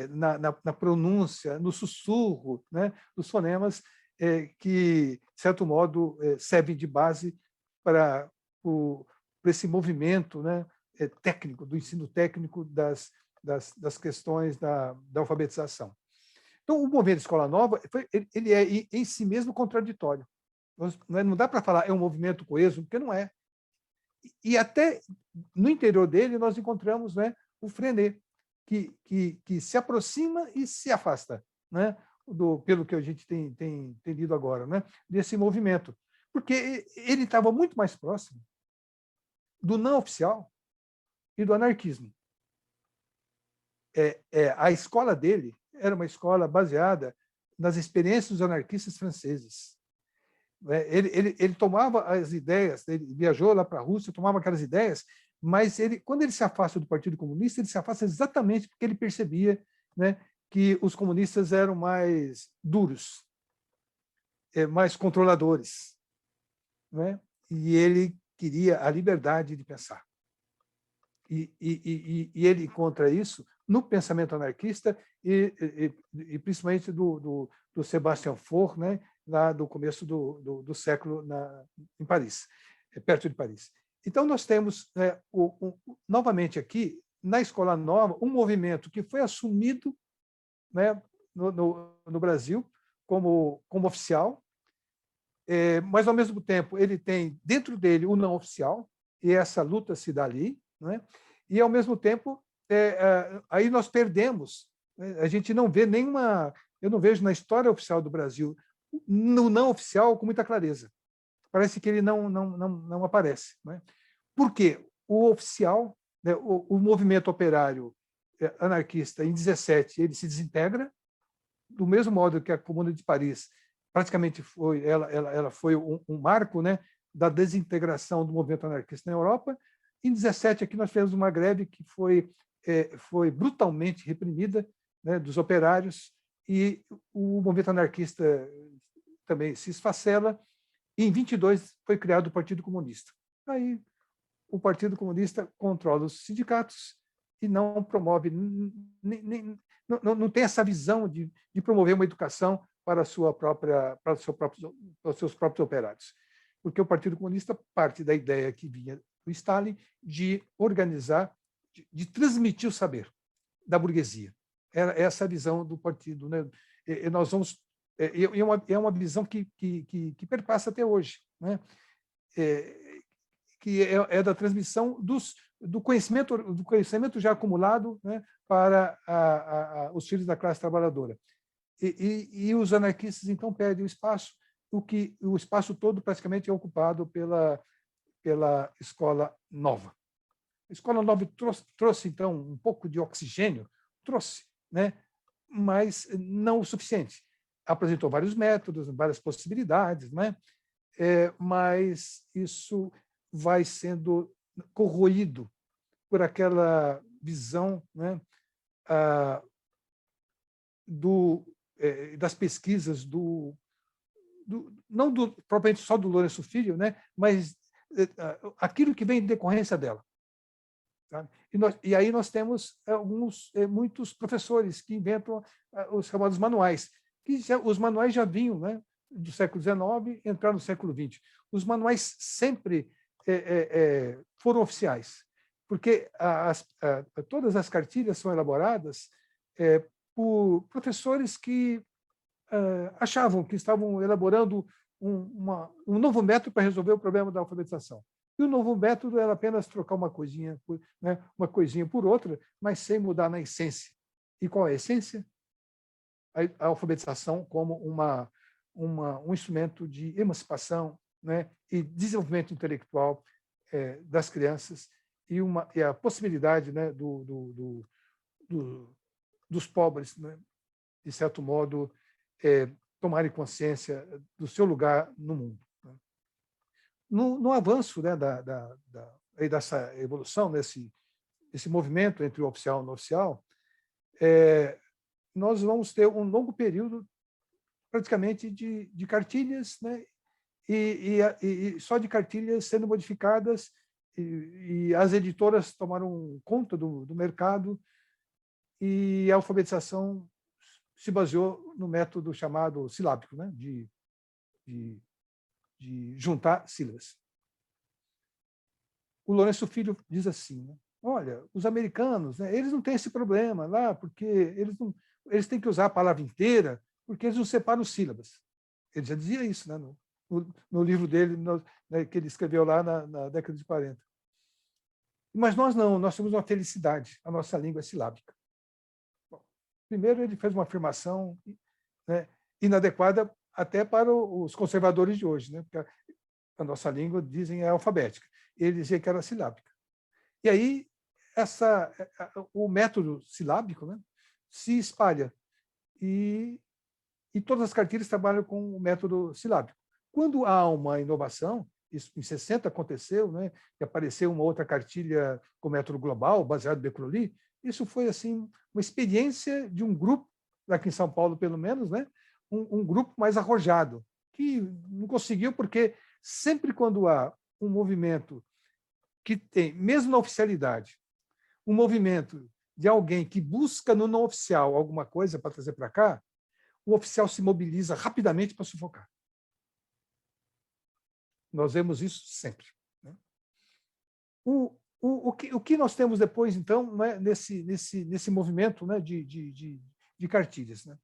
Na pronúncia, no sussurro, né? Dos fonemas que, de certo modo, servem de base para esse movimento, né? Técnico, do ensino técnico das questões da alfabetização. Então, o movimento Escola Nova, ele é em si mesmo contraditório. Não dá para falar é um movimento coeso, porque não é. E até no interior dele nós encontramos, né, o Freinet, que se aproxima e se afasta, né, pelo que a gente tem lido agora, né, desse movimento. Porque ele estava muito mais próximo do não oficial e do anarquismo. A escola dele era uma escola baseada nas experiências dos anarquistas franceses. Ele tomava as ideias, ele viajou lá para a Rússia, tomava aquelas ideias, mas quando ele se afasta do Partido Comunista, ele se afasta exatamente porque ele percebia, né, que os comunistas eram mais duros, mais controladores, né? E ele queria a liberdade de pensar. E ele encontra isso no pensamento anarquista e principalmente do Sebastian Faure, né, lá do começo do século em Paris, perto de Paris. Então, nós temos, novamente aqui, na Escola Nova, um movimento que foi assumido, né, no Brasil como oficial, mas, ao mesmo tempo, ele tem dentro dele o não oficial, e essa luta se dá ali, né? E, ao mesmo tempo, aí nós perdemos, né? A gente não vê nenhuma... Eu não vejo na história oficial do Brasil, no não oficial, com muita clareza. Parece que ele não aparece. Né? Por quê? O oficial, né, o movimento operário anarquista, em 17, ele se desintegra, do mesmo modo que a Comuna de Paris praticamente ela foi um marco, né, da desintegração do movimento anarquista na Europa. Em 17, aqui nós tivemos uma greve que foi brutalmente reprimida, né, dos operários, e o movimento anarquista também se esfacela, e em 22 foi criado o Partido Comunista. Aí o Partido Comunista controla os sindicatos e não promove, não tem essa visão de promover uma educação para os seus próprios operários. Porque o Partido Comunista parte da ideia que vinha do Stalin de organizar, de transmitir o saber da burguesia. Era essa a visão do partido. Né? E nós vamos... É uma visão que perpassa até hoje, né? Que é da transmissão do conhecimento já acumulado, né, para os filhos da classe trabalhadora. E os anarquistas, então, perdem o espaço, o espaço todo praticamente é ocupado pela Escola Nova. A Escola Nova trouxe, então, um pouco de oxigênio, né, mas não o suficiente. Apresentou vários métodos, várias possibilidades, né, mas isso vai sendo corroído por aquela visão, né, das pesquisas não propriamente só do Lourenço Filho, né, mas aquilo que vem em decorrência dela. Sabe? E aí nós temos muitos professores que inventam os chamados manuais, os manuais já vinham, né, do século XIX, entraram no século XX. Os manuais sempre foram oficiais, porque todas as cartilhas são elaboradas por professores que achavam que estavam elaborando um novo método para resolver o problema da alfabetização. E o novo método era apenas trocar uma coisinha por outra, mas sem mudar na essência. E qual é a essência? A alfabetização como um instrumento de emancipação, né, e desenvolvimento intelectual das crianças e a possibilidade, né, dos pobres, né, de certo modo, tomarem consciência do seu lugar no mundo. Né. No avanço, né, dessa evolução, esse movimento entre o oficial e o não oficial, nós vamos ter um longo período praticamente de cartilhas, né, e só de cartilhas sendo modificadas, e as editoras tomaram conta do mercado, e a alfabetização se baseou no método chamado silábico, né, de juntar sílabas. O Lourenço Filho diz assim, né, olha, os americanos, né, eles não têm esse problema lá, porque eles têm que usar a palavra inteira, porque eles não separam sílabas. Ele já dizia isso, né, no livro dele, né, que ele escreveu lá na década de 40. Mas nós não, nós temos uma felicidade, a nossa língua é silábica. Bom, primeiro, ele fez uma afirmação, né, inadequada até para os conservadores de hoje, né, porque a nossa língua, dizem, é alfabética. Ele dizia que era silábica. E aí, o método silábico, né, se espalha. E todas as cartilhas trabalham com o método silábico. Quando há uma inovação, isso em 60 aconteceu, né, e apareceu uma outra cartilha com método global, baseado em Becroli, isso foi assim uma experiência de um grupo, aqui em São Paulo pelo menos, né, um grupo mais arrojado, que não conseguiu, porque sempre quando há um movimento que tem, mesmo na oficialidade, um movimento de alguém que busca no não oficial alguma coisa para trazer para cá, o oficial se mobiliza rapidamente para sufocar. Nós vemos isso sempre. Né? O que nós temos depois, então, né, nesse movimento, né, de cartilhas? Né?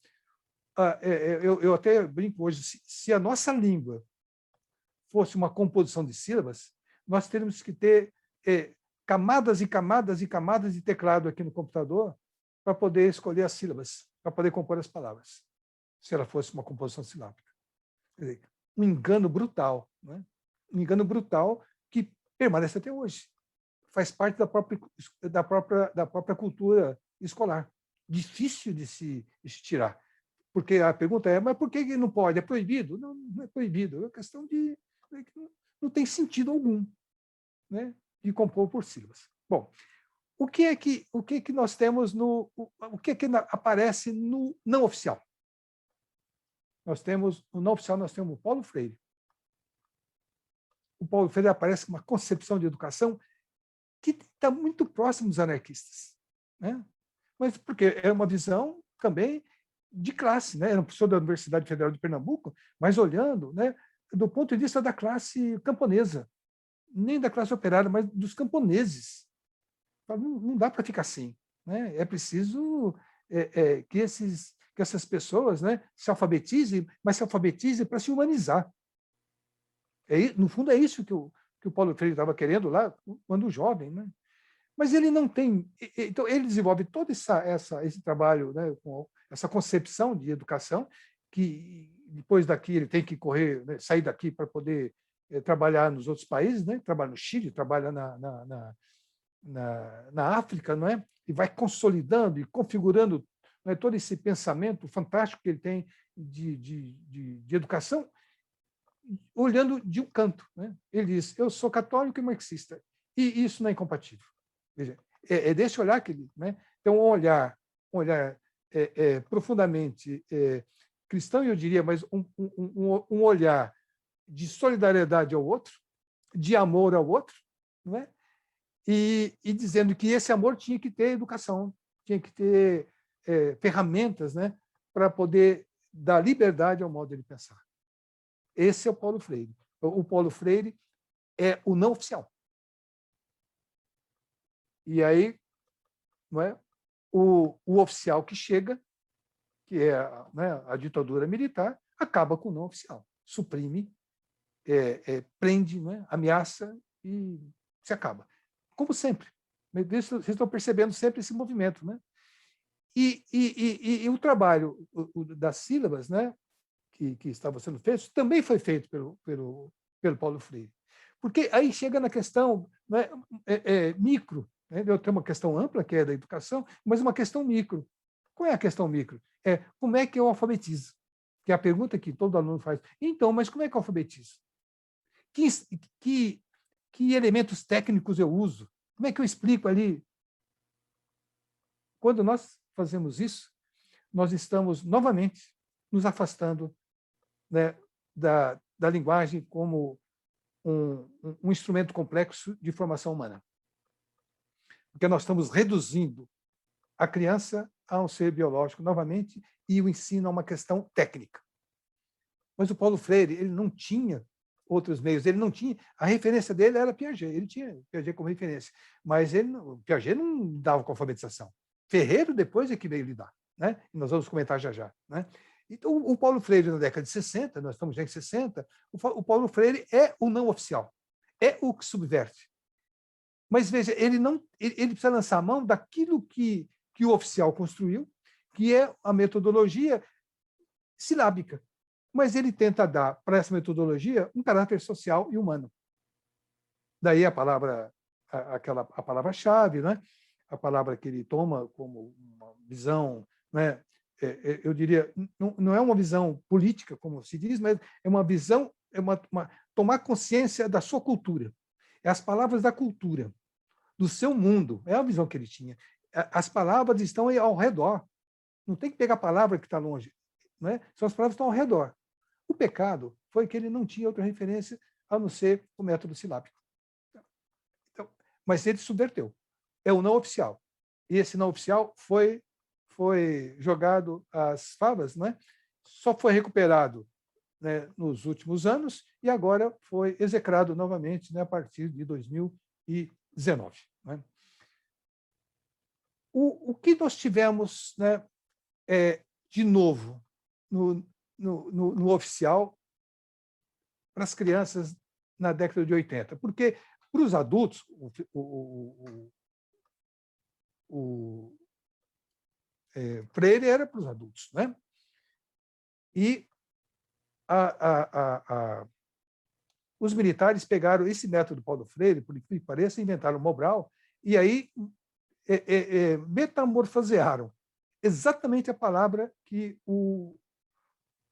Eu até brinco hoje, se a nossa língua fosse uma composição de sílabas, nós teríamos que ter camadas e camadas e camadas de teclado aqui no computador para poder escolher as sílabas, para poder compor as palavras, se ela fosse uma composição silábica. Quer dizer, um engano brutal, né? Um engano brutal que permanece até hoje. Faz parte da própria cultura escolar. Difícil de se tirar. Porque a pergunta é, mas por que não pode? É proibido? Não, não é proibido. É uma questão de... Não tem sentido algum, né, de compor por sílabas. Bom, o que é que nós temos o que é que aparece no não oficial? No não oficial nós temos o Paulo Freire. O Paulo Freire aparece com uma concepção de educação que está muito próximo dos anarquistas, né? Mas porque é uma visão também de classe, né? Era um professor da Universidade Federal de Pernambuco, mas olhando, né, do ponto de vista da classe camponesa, nem da classe operária, mas dos camponeses. Não dá para ficar assim, né? É preciso que essas pessoas, né, se alfabetizem, mas se alfabetizem para se humanizar. No fundo, é isso que o Paulo Freire estava querendo lá, quando jovem. Né? Mas ele não tem... Então, ele desenvolve todo esse trabalho, né, com essa concepção de educação, que depois daqui ele tem que correr, né, sair daqui para poder trabalhar nos outros países, né? Trabalha no Chile, trabalha na África, não é? E vai consolidando e configurando, né, todo esse pensamento fantástico que ele tem de educação, olhando de um canto. Né? Ele diz, eu sou católico e marxista, e isso não é incompatível. Veja, desse olhar que ele... Né? Então, um olhar profundamente cristão, eu diria, mas um olhar de solidariedade ao outro, de amor ao outro, não é? E dizendo que esse amor tinha que ter educação, tinha que ter ferramentas, né, para poder dar liberdade ao modo de ele pensar. Esse é o Paulo Freire. O Paulo Freire é o não oficial. E aí, não é, o oficial que chega, que é, né, a ditadura militar, acaba com o não oficial, suprime, prende, né, ameaça e se acaba. Como sempre. Vocês estão percebendo sempre esse movimento. Né? E o trabalho das sílabas, né, que estava sendo feito, também foi feito pelo pelo Paulo Freire. Porque aí chega na questão, né, micro, né? Eu tenho uma questão ampla, que é da educação, mas uma questão micro. Qual é a questão micro? Como é que eu alfabetizo? Que é a pergunta que todo aluno faz. Então, mas como é que eu alfabetizo? Que elementos técnicos eu uso? Como é que eu explico ali? Quando nós fazemos isso, nós estamos novamente nos afastando, né, da linguagem como um instrumento complexo de formação humana. Porque nós estamos reduzindo a criança a um ser biológico novamente e o ensino a uma questão técnica. Mas o Paulo Freire, ele não tinha outros meios, ele não tinha, a referência dele era Piaget, ele tinha Piaget como referência, mas Piaget não dava com alfabetização. Ferreiro depois é que veio lidar, né? E nós vamos comentar já já, né? Então, o Paulo Freire, na década de 60, nós estamos já em 60, o Paulo Freire é o não oficial, é o que subverte. Mas, veja, ele precisa lançar a mão daquilo que o oficial construiu, que é a metodologia silábica. Mas ele tenta dar para essa metodologia um caráter social e humano. Daí a palavra-chave, né? A palavra que ele toma como uma visão, né? Eu diria, não é uma visão política, como se diz, mas é uma visão, tomar consciência da sua cultura. É as palavras da cultura, do seu mundo. É a visão que ele tinha. As palavras estão aí ao redor. Não tem que pegar a palavra que está longe, né? São as palavras que estão ao redor. O pecado foi que ele não tinha outra referência a não ser o método silábico. Então, mas ele subverteu. É o não oficial. E esse não oficial foi jogado às favas, né? Só foi recuperado, né, nos últimos anos e agora foi execrado novamente, né, a partir de 2019. Né? O que nós tivemos, né, de novo no oficial para as crianças na década de 80? Porque para os adultos, Freire era para os adultos, né? E os militares pegaram esse método do Paulo Freire, por que pareça, inventaram o Mobral, e aí metamorfosearam exatamente a palavra que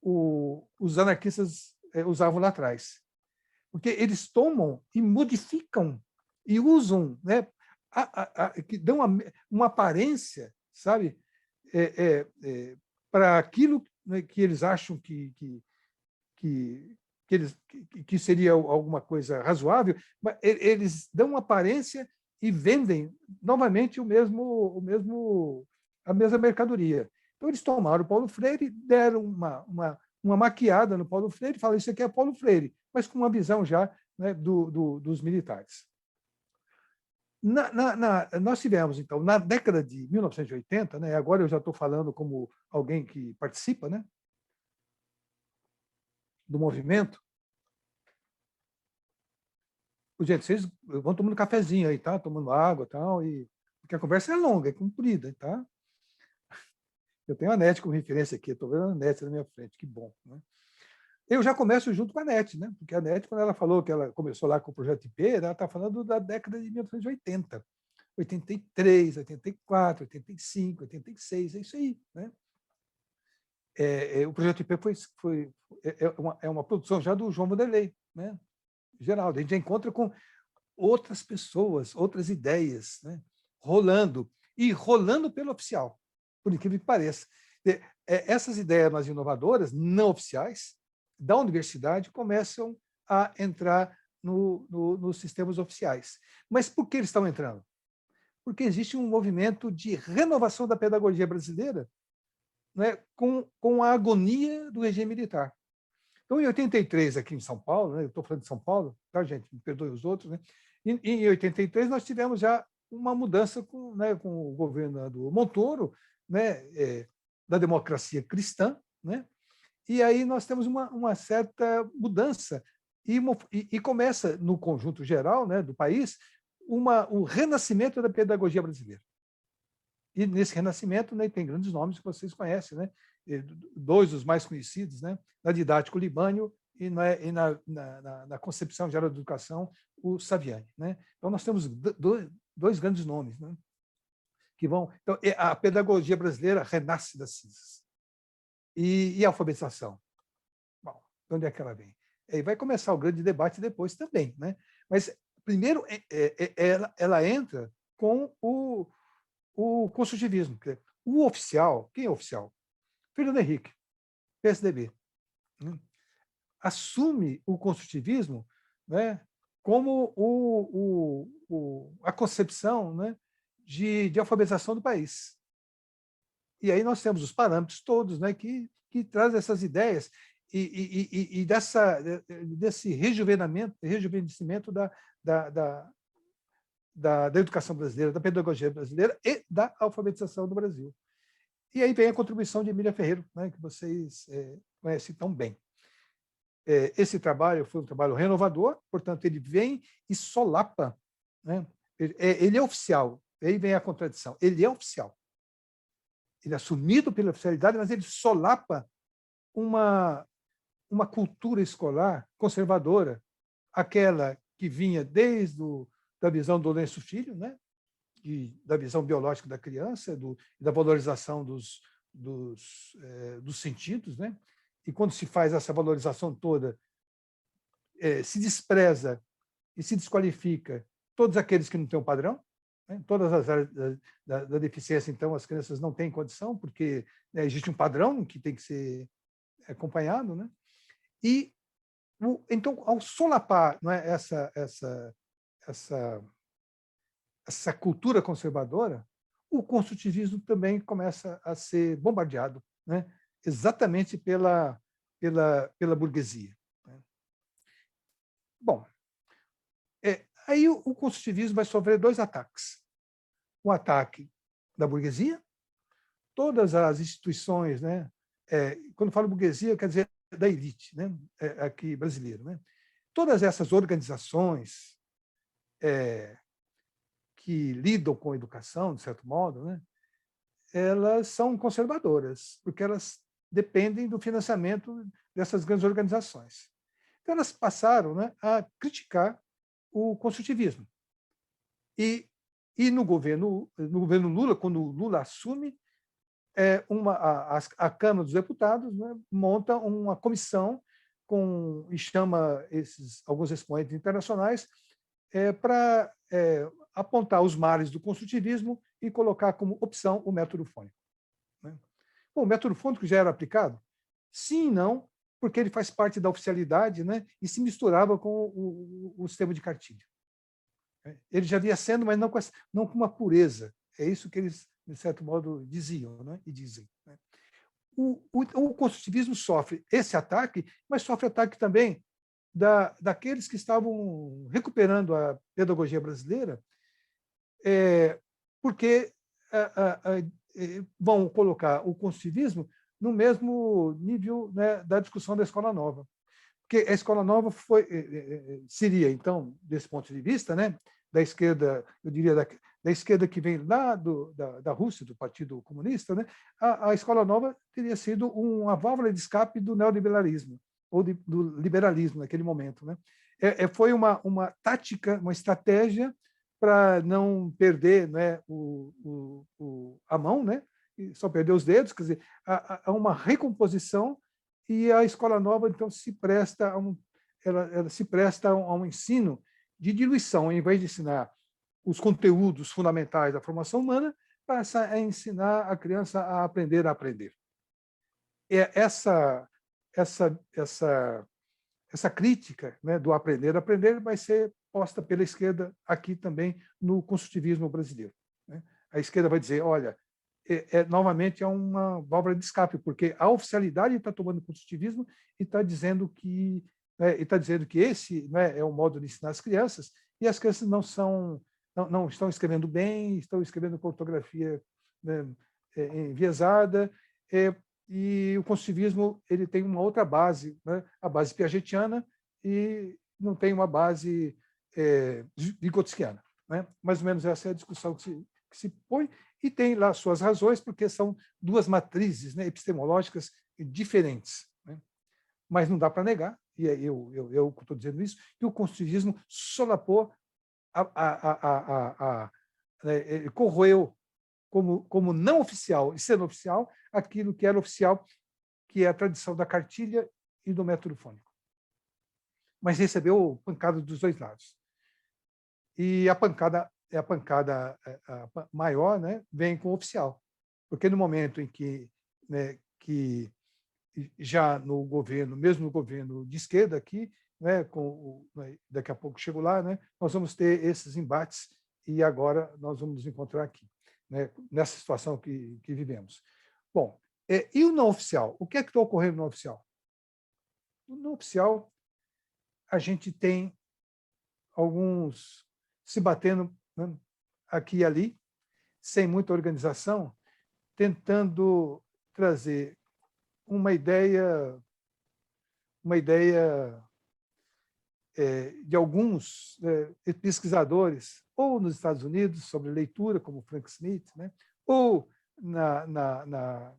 os anarquistas usavam lá atrás. Porque eles tomam e modificam e usam, né, que dão uma aparência, sabe, para aquilo, né, que eles acham que seria alguma coisa razoável, mas eles dão uma aparência e vendem novamente a mesma mercadoria. Então, eles tomaram o Paulo Freire, deram uma maquiada no Paulo Freire, falaram, isso aqui é Paulo Freire, mas com uma visão já, né, dos militares. Nós tivemos, então, na década de 1980, né, agora eu já estou falando como alguém que participa, né, do movimento. Gente, vocês vão tomando cafezinho aí, tá? Tomando água e tal, porque a conversa é longa, é comprida, tá? Eu tenho a NET como referência aqui, estou vendo a NET na minha frente, que bom, né? Eu já começo junto com a NET, né? Porque a NET, quando ela falou que ela começou lá com o projeto IP, ela está falando da década de 1980, 83, 84, 85, 86, é isso aí, né? O projeto IP é uma produção já do João Vanderlei, né? Geraldo, a gente já encontra com outras pessoas, outras ideias, né? rolando pelo oficial, por incrível que pareça. Essas ideias mais inovadoras, não oficiais, da universidade, começam a entrar nos sistemas oficiais. Mas por que eles estão entrando? Porque existe um movimento de renovação da pedagogia brasileira, né, com a agonia do regime militar. Então, em 83, aqui em São Paulo, né, eu estou falando de São Paulo, tá, gente? Me perdoe os outros, né? Em 83, nós tivemos já uma mudança com o governador Montoro, né, da democracia cristã, né? E aí nós temos uma certa mudança e começa, no conjunto geral, né, do país, o renascimento da pedagogia brasileira. E nesse renascimento, né, tem grandes nomes que vocês conhecem, né? Dois dos mais conhecidos, né? Na didática, o Libânio e na concepção geral da educação, o Saviani, né? Então, nós temos dois grandes nomes, né? Que vão... Então, a pedagogia brasileira renasce das cinzas. E a alfabetização? Bom, de onde é que ela vem? E vai começar o grande debate depois também, né? Mas, primeiro, ela entra com o construtivismo. O oficial, quem é o oficial? Fernando Henrique, PSDB. Né? Assume o construtivismo, né, como a concepção, né, de alfabetização do país. E aí nós temos os parâmetros todos, né, que trazem essas ideias e desse rejuvenescimento da educação brasileira, da pedagogia brasileira e da alfabetização do Brasil. E aí vem a contribuição de Emília Ferreiro, né, que vocês conhecem tão bem. Esse trabalho foi um trabalho renovador, portanto, ele vem e solapa, né? Ele é oficial, aí vem a contradição, ele é oficial. Ele é assumido pela oficialidade, mas ele solapa uma cultura escolar conservadora, aquela que vinha desde da visão do Lourenço Filho, né? Da visão biológica da criança, da valorização dos sentidos, né? E quando se faz essa valorização toda, se despreza e se desqualifica todos aqueles que não têm um padrão, né? Todas as áreas da deficiência, então, as crianças não têm condição, porque, né, existe um padrão que tem que ser acompanhado, né? E, então, ao solapar, não é, essa cultura conservadora, o construtivismo também começa a ser bombardeado, né? Exatamente pela burguesia. Bom, aí o construtivismo vai sofrer dois ataques. Um ataque da burguesia, todas as instituições, né? Quando falo burguesia, quer dizer da elite, né? Aqui brasileira, né? Todas essas organizações que lidam com a educação, de certo modo, né? Elas são conservadoras, porque elas dependem do financiamento dessas grandes organizações. Então, elas passaram, né, a criticar o construtivismo. E no governo Lula, quando o Lula assume, a Câmara dos Deputados, né, monta uma comissão e chama alguns expoentes internacionais para apontar os males do construtivismo e colocar como opção o método fônico. Né? Bom, o método fônico já era aplicado? Sim e não, porque ele faz parte da oficialidade, né, e se misturava com o sistema de cartilha. Ele já vinha sendo, mas não com uma pureza. É isso que eles, de certo modo, diziam, né, e dizem. Né? O construtivismo sofre esse ataque, mas sofre ataque também daqueles que estavam recuperando a pedagogia brasileira, porque vão colocar o construtivismo no mesmo nível, né, da discussão da Escola Nova. Porque a Escola Nova seria, então, desse ponto de vista, né, da esquerda, eu diria, da esquerda que vem lá da Rússia, do Partido Comunista, né, a Escola Nova teria sido uma válvula de escape do neoliberalismo, ou do liberalismo naquele momento. Né? Foi uma tática, uma estratégia para não perder, né, a mão, né, e só perder os dedos, quer dizer, há uma recomposição, e a Escola Nova, então, se presta ela se presta a um ensino de diluição, ao invés de ensinar os conteúdos fundamentais da formação humana, passa a ensinar a criança a aprender a aprender. Essa crítica, né, do aprender a aprender vai ser posta pela esquerda aqui também no construtivismo brasileiro. Né? A esquerda vai dizer, olha, novamente é uma válvula de escape, porque a oficialidade está tomando o construtivismo e está dizendo que esse, né, é o modo de ensinar as crianças, e as crianças não estão escrevendo bem, estão escrevendo com ortografia, né, enviesada, e o construtivismo ele tem uma outra base, né, a base piagetiana, e não tem uma base vigotskiana. Né? Mais ou menos essa é a discussão que se põe, e tem lá suas razões, porque são duas matrizes, né, epistemológicas diferentes. Né? mas não dá para negar, e eu estou dizendo isso, que o construtivismo solapou, corroeu como não oficial e sendo oficial aquilo que era oficial, que é a tradição da cartilha e do método fônico. Mas recebeu pancada dos dois lados. E a pancada maior, né, vem com o oficial. Porque no momento em que, né, que já no governo, mesmo no governo de esquerda aqui, né, daqui a pouco chego lá, né, nós vamos ter esses embates e agora nós vamos nos encontrar aqui, né, nessa situação que vivemos. Bom, e o não oficial? O que é que está ocorrendo no não oficial? No não oficial, a gente tem alguns se batendo, né, aqui e ali, sem muita organização, tentando trazer uma ideia de alguns pesquisadores, ou nos Estados Unidos, sobre leitura, como Frank Smith, né? Ou na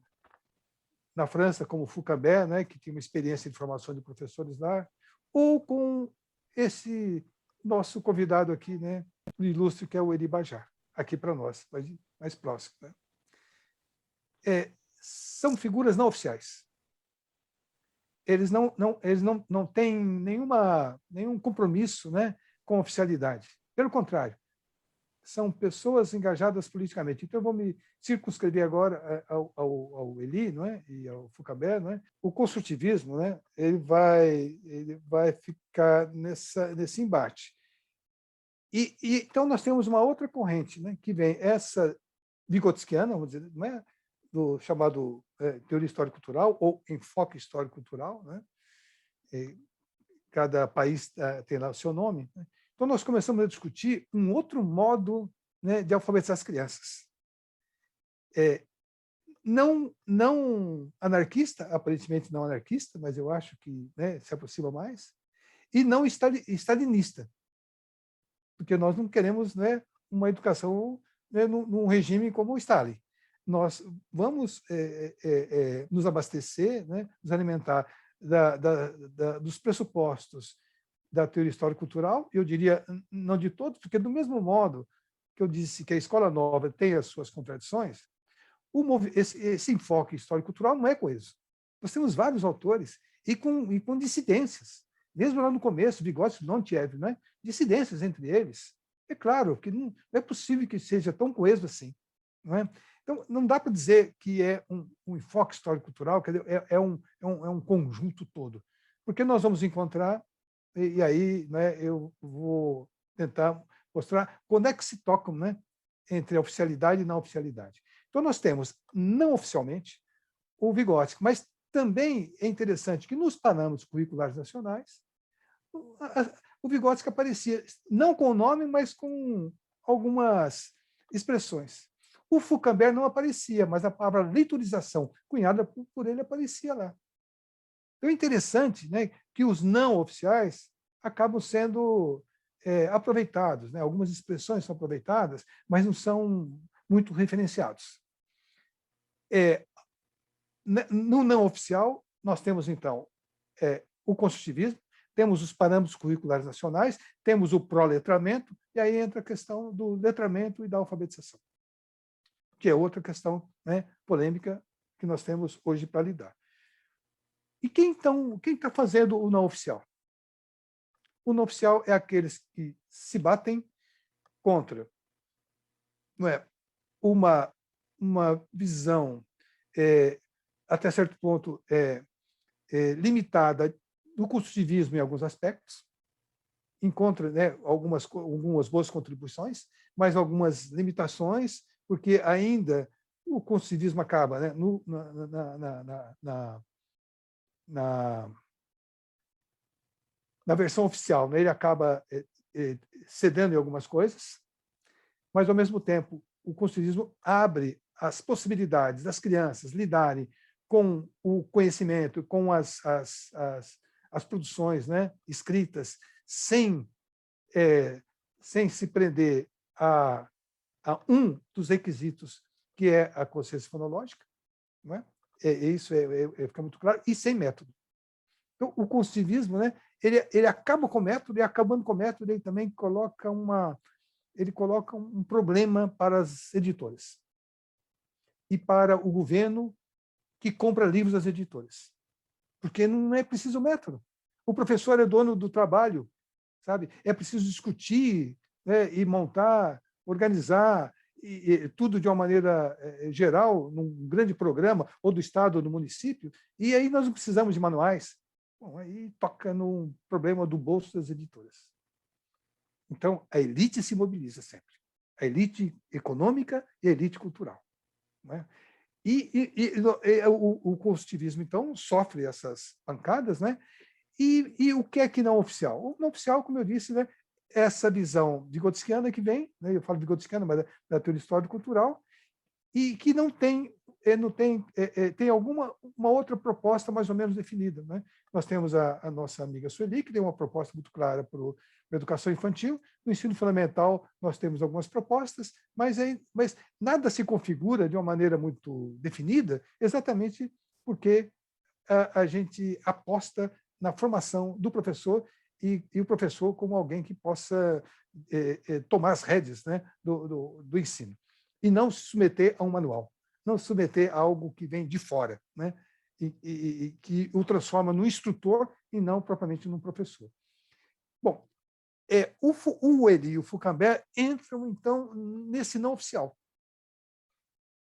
França, como Foucault, né? Que tinha uma experiência de formação de professores lá, ou com esse nosso convidado aqui, né? O ilustre, que é o Eri Bajar, aqui para nós, mais próximo. Né? São figuras não oficiais. Eles não têm nenhum compromisso, né, com a oficialidade. Pelo contrário, são pessoas engajadas politicamente. Então, eu vou me circunscrever agora ao Elie, não é? E ao Foucault. Não é? O construtivismo, né, ele vai ficar nesse embate. Então, nós temos uma outra corrente, né, que vem essa vigotskiana, vamos dizer, não é? Do chamado teoria histórico-cultural ou enfoque histórico-cultural, né? Cada país tem lá o seu nome. Né? Então, nós começamos a discutir um outro modo, né, de alfabetizar as crianças. Não anarquista, aparentemente não anarquista, mas eu acho que, né, se aproxima mais, e não stalinista, porque nós não queremos, né, uma educação, né, num regime como o Stalin. Nós vamos nos abastecer, né, nos alimentar dos pressupostos da teoria histórico-cultural, eu diria, não de todos, porque do mesmo modo que eu disse que a escola nova tem as suas contradições, esse enfoque histórico-cultural não é coeso. Nós temos vários autores e com dissidências. Mesmo lá no começo, Vygotsky, Leontiev, né, dissidências entre eles. É claro que não é possível que seja tão coeso assim. Não é? Então, não dá para dizer que é um enfoque histórico-cultural, é um conjunto todo. Porque nós vamos encontrar, e aí, né, eu vou tentar mostrar quando é que se tocam, né, entre a oficialidade e não oficialidade. Então, nós temos, não oficialmente, o Vygotsky, mas também é interessante que nos parâmetros curriculares nacionais, o Vygotsky aparecia, não com o nome, mas com algumas expressões. O Foucault não aparecia, mas a palavra leitorização, cunhada por ele, aparecia lá. Então é interessante, né, que os não oficiais acabam sendo aproveitados. Né? Algumas expressões são aproveitadas, mas não são muito referenciados. No não oficial, nós temos, então, o construtivismo, temos os parâmetros curriculares nacionais, temos o pró-letramento, e aí entra a questão do letramento e da alfabetização, que é outra questão, né, polêmica que nós temos hoje para lidar. E quem está fazendo o não oficial? O não oficial é aqueles que se batem contra, não é, uma visão até certo ponto limitada do construtivismo em alguns aspectos, encontra, né, algumas boas contribuições, mas algumas limitações, porque ainda o construtivismo acaba, né, na versão oficial, né, ele acaba cedendo em algumas coisas, mas, ao mesmo tempo, o construtivismo abre as possibilidades das crianças lidarem com o conhecimento, com as produções, né, escritas, sem se prender a um dos requisitos, que é a consciência fonológica, não é? Isso fica muito claro, e sem método. Então, o construtivismo, né, ele acaba com o método, e acabando com o método, ele também coloca um problema para as editoras e para o governo que compra livros das editoras. Porque não é preciso método. O professor é dono do trabalho, sabe? É preciso discutir, né, e montar, organizar, e tudo de uma maneira geral, num grande programa, ou do Estado ou do município, e aí nós não precisamos de manuais. Bom, aí toca no problema do bolso das editoras. Então, a elite se mobiliza sempre. A elite econômica e a elite cultural. Né? O construtivismo, então, sofre essas pancadas, né? E o que é que não oficial? O não oficial, como eu disse, né, essa visão vigotskiana que vem, né, eu falo vigotskiana, mas da teoria histórico-cultural, e que tem uma outra proposta mais ou menos definida. Né? Nós temos a nossa amiga Sueli, que tem uma proposta muito clara para a educação infantil. No ensino fundamental, nós temos algumas propostas, mas nada se configura de uma maneira muito definida, exatamente porque a gente aposta na formação do professor e o professor como alguém que possa tomar as rédeas, né, do ensino. E não se submeter a um manual, não se submeter a algo que vem de fora, né? E que o transforma no instrutor e não propriamente num professor. Bom, o Eli e o Foucault entram, então, nesse não oficial.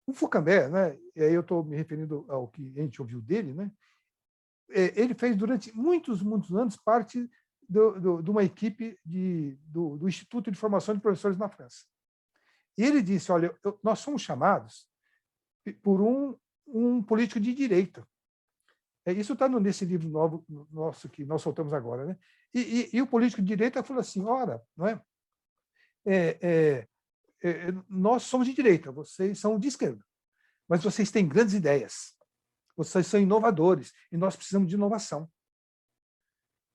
O Foucault, né, e aí eu estou me referindo ao que a gente ouviu dele, né, ele fez durante muitos anos parte de uma equipe do Instituto de Formação de Professores na França. E ele disse, olha, nós somos chamados por um político de direita. Isso está nesse livro novo nosso que nós soltamos agora. Né? E o político de direita falou assim, ora, não nós somos de direita, vocês são de esquerda, mas vocês têm grandes ideias, vocês são inovadores, e nós precisamos de inovação.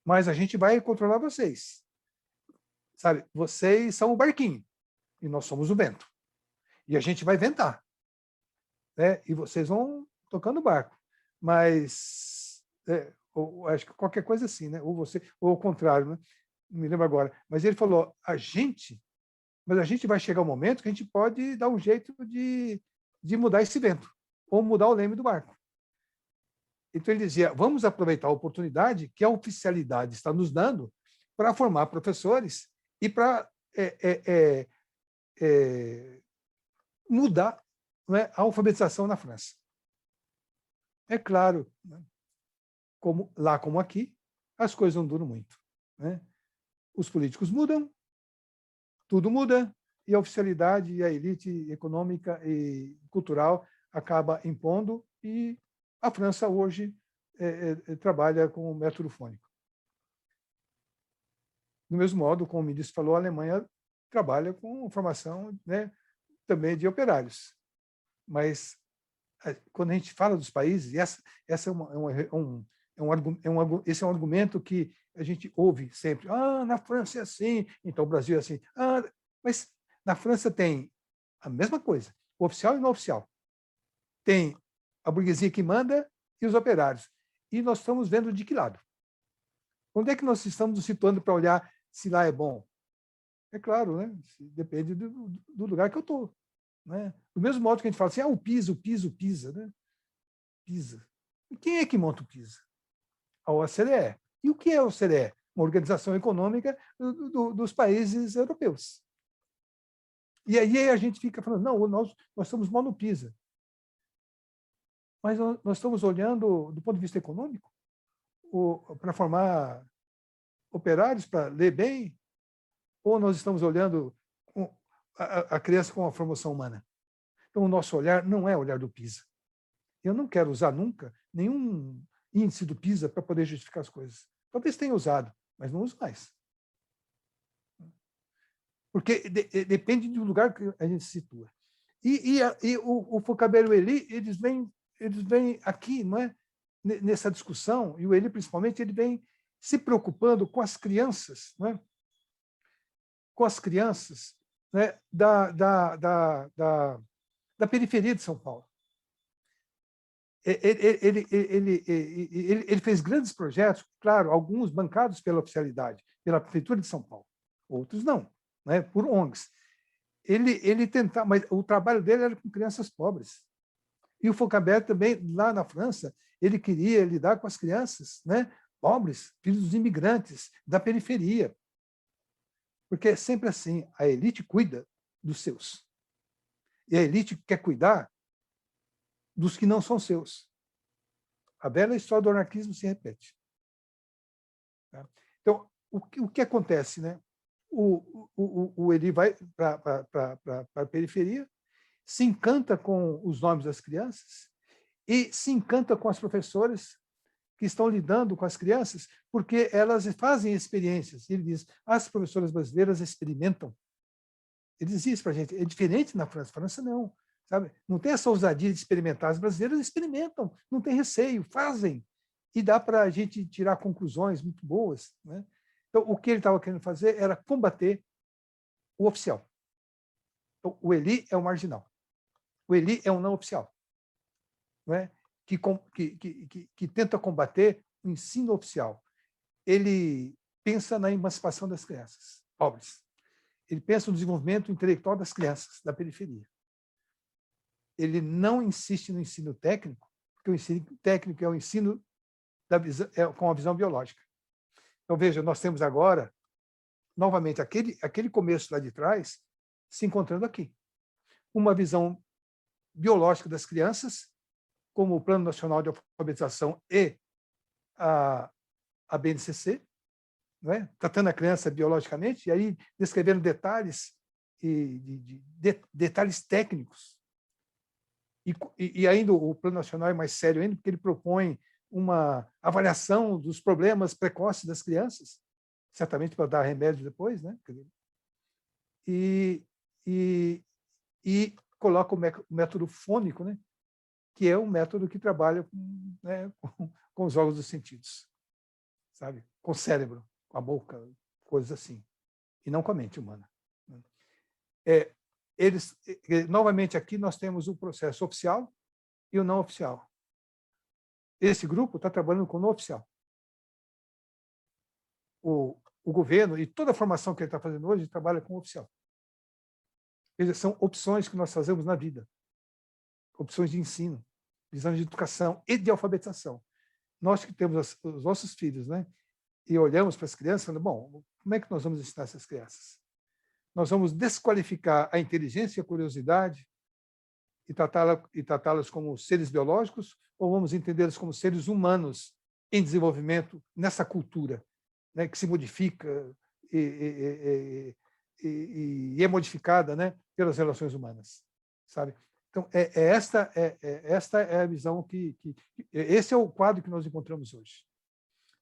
Mas a gente vai controlar vocês. Sabe? Vocês são o barquinho, e nós somos o vento. E a gente vai ventar. Né? E vocês vão tocando o barco. Mas, acho que qualquer coisa assim, né? Ou o contrário, né? Não me lembro agora. Mas ele falou, a gente vai chegar um momento que a gente pode dar um jeito de mudar esse vento, ou mudar o leme do barco. Então ele dizia, vamos aproveitar a oportunidade que a oficialidade está nos dando para formar professores e para mudar, né, a alfabetização na França. É claro, né, como aqui, as coisas não duram muito. Né? Os políticos mudam, tudo muda, e a oficialidade e a elite econômica e cultural acaba impondo, e a França hoje trabalha com o método fônico. Do mesmo modo, como o ministro falou, a Alemanha trabalha com formação, né, também de operários. Mas, quando a gente fala dos países, esse é um argumento que a gente ouve sempre. Na França é assim, então o Brasil é assim. Mas na França tem a mesma coisa, o oficial e o não oficial. Tem a burguesia que manda e os operários. E nós estamos vendo de que lado? Onde é que nós estamos nos situando para olhar se lá é bom? É claro, né? Depende do lugar que eu estou. Né? Do mesmo modo que a gente fala assim, o PISA. Né? PISA. E quem é que monta o PISA? A OCDE. E o que é a OCDE? Uma organização econômica dos países europeus. E aí a gente fica falando, não, nós estamos mal no PISA. Mas nós estamos olhando do ponto de vista econômico para formar operários, para ler bem, ou nós estamos olhando a criança com a formação humana? Então, o nosso olhar não é o olhar do PISA. Eu não quero usar nunca nenhum índice do PISA para poder justificar as coisas. Talvez tenha usado, mas não uso mais. Porque depende do lugar que a gente se situa. E o Foucault e o Eli, eles vêm aqui, não é? Nessa discussão, e o Eli principalmente, ele vem se preocupando com as crianças, não é? Com as crianças, né, da periferia de São Paulo. Ele fez grandes projetos, claro, alguns bancados pela oficialidade, pela Prefeitura de São Paulo, outros não, né, por ONGs. Ele tentava, mas o trabalho dele era com crianças pobres. E o Faucambert também, lá na França, ele queria lidar com as crianças, né, pobres, filhos dos imigrantes, da periferia. Porque é sempre assim, a elite cuida dos seus. E a elite quer cuidar dos que não são seus. A bela história do anarquismo se repete. Então, o que acontece? Né? O Elie vai para a periferia, se encanta com os nomes das crianças e se encanta com as professoras que estão lidando com as crianças, porque elas fazem experiências. Ele diz, as professoras brasileiras experimentam. Ele diz isso para a gente. É diferente na França. França não. Sabe? Não tem essa ousadia de experimentar. As brasileiras experimentam, não tem receio, fazem. E dá para a gente tirar conclusões muito boas. Né? Então, o que ele estava querendo fazer era combater o oficial. Então, o Elie é o marginal. O Elie é um não oficial. Não é? Que tenta combater o ensino oficial. Ele pensa na emancipação das crianças pobres. Ele pensa no desenvolvimento intelectual das crianças da periferia. Ele não insiste no ensino técnico, porque o ensino técnico é o ensino com a visão biológica. Então, veja, nós temos agora, novamente, aquele começo lá de trás, se encontrando aqui. Uma visão biológica das crianças, como o Plano Nacional de Alfabetização e a BNCC, não é? Tratando a criança biologicamente, e aí descrevendo detalhes, detalhes técnicos. E ainda o Plano Nacional é mais sério ainda, porque ele propõe uma avaliação dos problemas precoces das crianças, certamente para dar remédio depois, né? E coloca o método fônico, né? Que é um método que trabalha com, né, com os órgãos dos sentidos, sabe? Com o cérebro, com a boca, coisas assim, e não com a mente humana. Novamente, aqui nós temos o processo oficial e o não oficial. Esse grupo está trabalhando com o não oficial. O governo e toda a formação que ele está fazendo hoje trabalha com o oficial. São opções que nós fazemos na vida. Opções de ensino, visões de educação e de alfabetização. Nós que temos os nossos filhos, né, e olhamos para as crianças, falando, bom, como é que nós vamos ensinar essas crianças? Nós vamos desqualificar a inteligência e a curiosidade e tratá-las como seres biológicos, ou vamos entendê-las como seres humanos em desenvolvimento nessa cultura, né, que se modifica e é modificada, né, pelas relações humanas, sabe? Então, esta é a visão esse é o quadro que nós encontramos hoje.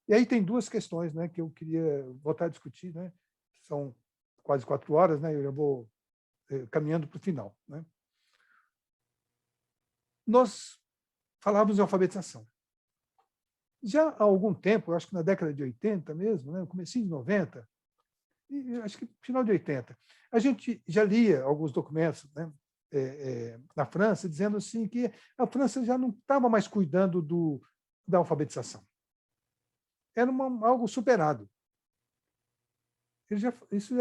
E aí tem duas questões, né, que eu queria voltar a discutir, né? São quase 4 horas, né? Eu já vou caminhando para o final, né? Nós falávamos de alfabetização. Já há algum tempo, eu acho que na década de 80 mesmo, né, no comecinho de 90, e acho que final de 80, a gente já lia alguns documentos, né, na França, dizendo assim que a França já não estava mais cuidando da alfabetização. Era algo superado. Isso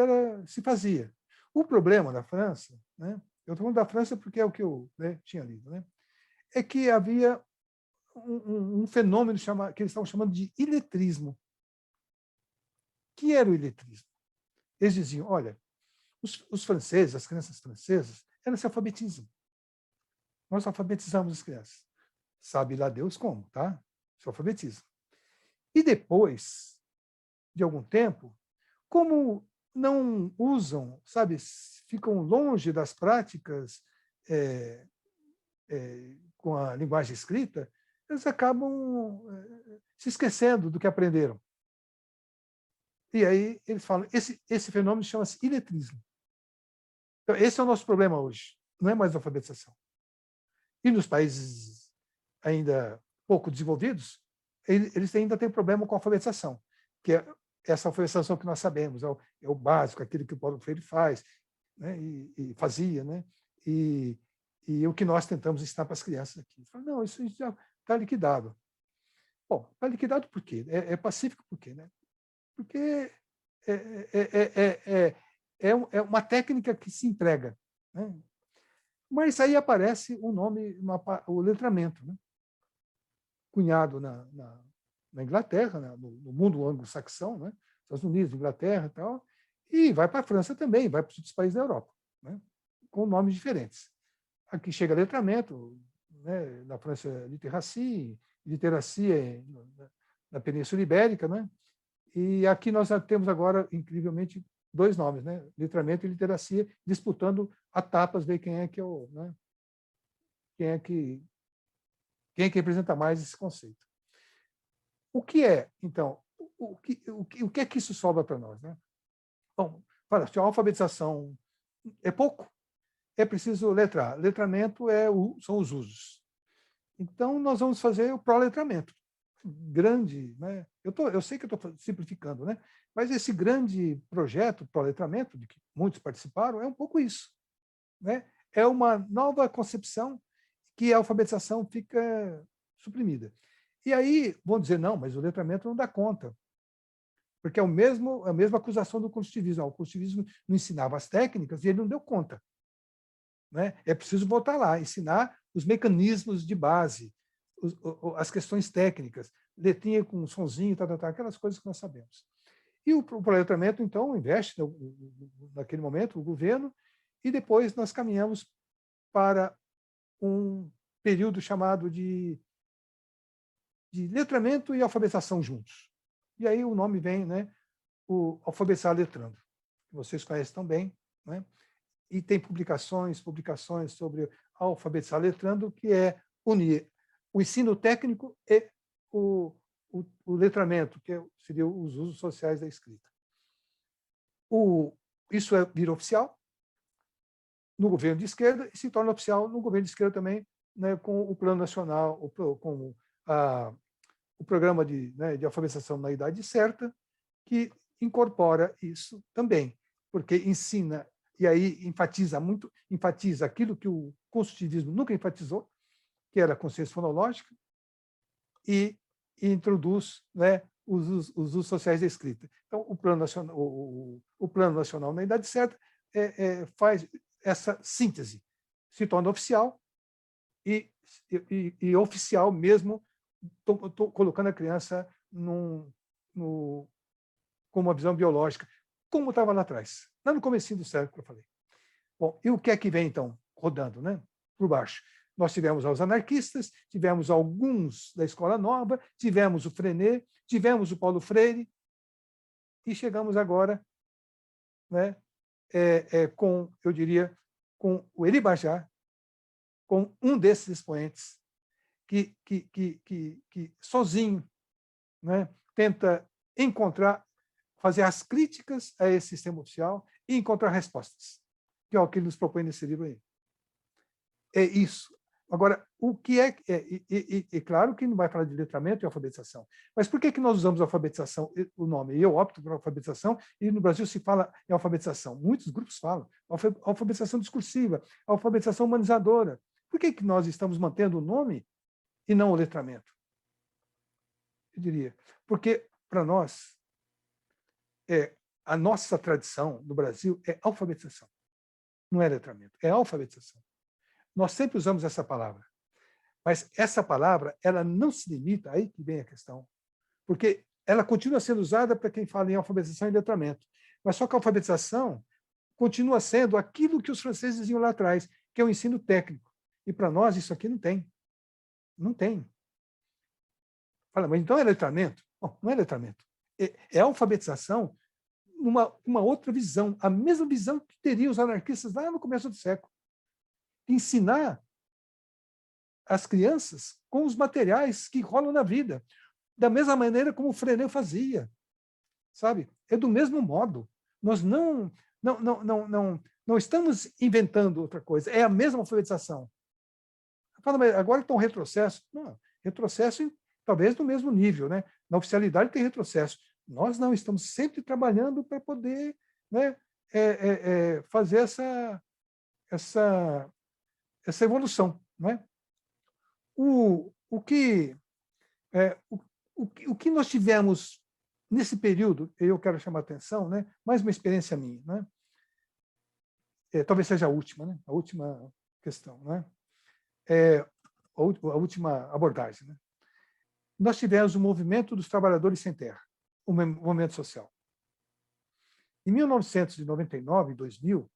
se fazia. O problema da França, né, eu estou falando da França porque é o que eu, né, tinha lido, né, é que havia um fenômeno que eles estavam chamando de iletrismo. O que era o iletrismo? Eles diziam, olha, os franceses, as crianças francesas, elas se alfabetizam. Nós alfabetizamos as crianças. Sabe lá Deus como, tá? Se alfabetizam. E depois de algum tempo, como não usam, sabe, ficam longe das práticas com a linguagem escrita, eles acabam se esquecendo do que aprenderam. E aí eles falam, esse fenômeno chama-se iletrismo. Então, esse é o nosso problema hoje, não é mais a alfabetização. E nos países ainda pouco desenvolvidos, eles ainda têm problema com a alfabetização, que é essa alfabetização que nós sabemos, é o básico, aquilo que o Paulo Freire faz, né, e fazia, né, e o que nós tentamos ensinar para as crianças aqui. Não, isso já está liquidado. Bom, está liquidado por quê? É pacífico por quê? Né? Porque é uma técnica que se emprega. Né? Mas aí aparece o nome, o letramento, né? Cunhado na Inglaterra, no mundo anglo-saxão, né? Estados Unidos, Inglaterra e tal, e vai para a França também, vai para os outros países da Europa, né? Com nomes diferentes. Aqui chega letramento, né? Na França, literacia na Península Ibérica, né? E aqui nós temos agora, incrivelmente, dois nomes, né? Letramento e literacia, disputando a tapas, ver quem é que né? quem é que representa mais esse conceito. O que é, então, o que é que isso sobra para nós? Né? Bom, se a alfabetização é pouco, é preciso letrar. Letramento são os usos. Então, nós vamos fazer o pró-letramento. Grande, né? Eu sei que eu estou simplificando, né? Mas esse grande projeto pró-letramento, de que muitos participaram, é um pouco isso. Né? É uma nova concepção que a alfabetização fica suprimida. E aí vão dizer, não, mas o letramento não dá conta. Porque é a mesma acusação do construtivismo. O construtivismo não ensinava as técnicas e ele não deu conta. Né? É preciso voltar lá, ensinar os mecanismos de base, as questões técnicas, letrinha com sonzinho, aquelas coisas que nós sabemos. E o proletramento, então, investe naquele momento, o governo, e depois nós caminhamos para um período chamado de letramento e alfabetização juntos. E aí o nome vem, né, o alfabetizar letrando, que vocês conhecem tão bem, né? E tem publicações sobre alfabetizar letrando, que é unir o ensino técnico e o letramento, que seria os usos sociais da escrita. Isso vira oficial no governo de esquerda e se torna oficial no governo de esquerda também, né, com o Plano Nacional, com o programa de alfabetização na idade certa, que incorpora isso também, porque ensina, e aí enfatiza aquilo que o construtivismo nunca enfatizou, que era a consciência fonológica, e introduz, né, os usos sociais da escrita. Então, o Plano Nacional na idade certa faz essa síntese, se torna oficial e oficial mesmo, colocando a criança com uma visão biológica, como estava lá atrás, lá no comecinho do século, que eu falei. Bom, e o que é que vem, então, rodando, né, por baixo? Nós tivemos os anarquistas, tivemos alguns da Escola Nova, tivemos o Frenet, tivemos o Paulo Freire, e chegamos agora, né, eu diria, com o Elie Bajar, com um desses expoentes, que sozinho, né, tenta fazer as críticas a esse sistema oficial e encontrar respostas, que é o que ele nos propõe nesse livro aí. É isso. Agora, o que é claro que não vai falar de letramento e alfabetização, mas por que nós usamos alfabetização, o nome? Eu opto por alfabetização, e no Brasil se fala em alfabetização. Muitos grupos falam alfabetização discursiva, alfabetização humanizadora. Por que nós estamos mantendo o nome e não o letramento? Eu diria, porque, para nós, a nossa tradição no Brasil é alfabetização, não é letramento, é alfabetização. Nós sempre usamos essa palavra, mas essa palavra ela não se limita, aí que vem a questão, porque ela continua sendo usada para quem fala em alfabetização e letramento, mas só que a alfabetização continua sendo aquilo que os franceses diziam lá atrás, que é o ensino técnico, e para nós isso aqui não tem. Não tem. Fala, mas então é letramento? Bom, não é letramento. É alfabetização numa outra visão, a mesma visão que teriam os anarquistas lá no começo do século. Ensinar as crianças com os materiais que rolam na vida, da mesma maneira como o Frenet fazia, sabe? É do mesmo modo. Nós não estamos inventando outra coisa, é a mesma alfabetização. Fala, mas agora está um retrocesso. Não, retrocesso talvez no mesmo nível, né? Na oficialidade tem retrocesso. Nós não estamos sempre trabalhando para poder, né, fazer essa evolução, não é? o que nós tivemos nesse período, eu quero chamar a atenção, né? Mais uma experiência minha, né? Talvez seja a última questão, né? A última abordagem, né? Nós tivemos o movimento dos trabalhadores sem terra, o movimento social. Em 1999, 2000,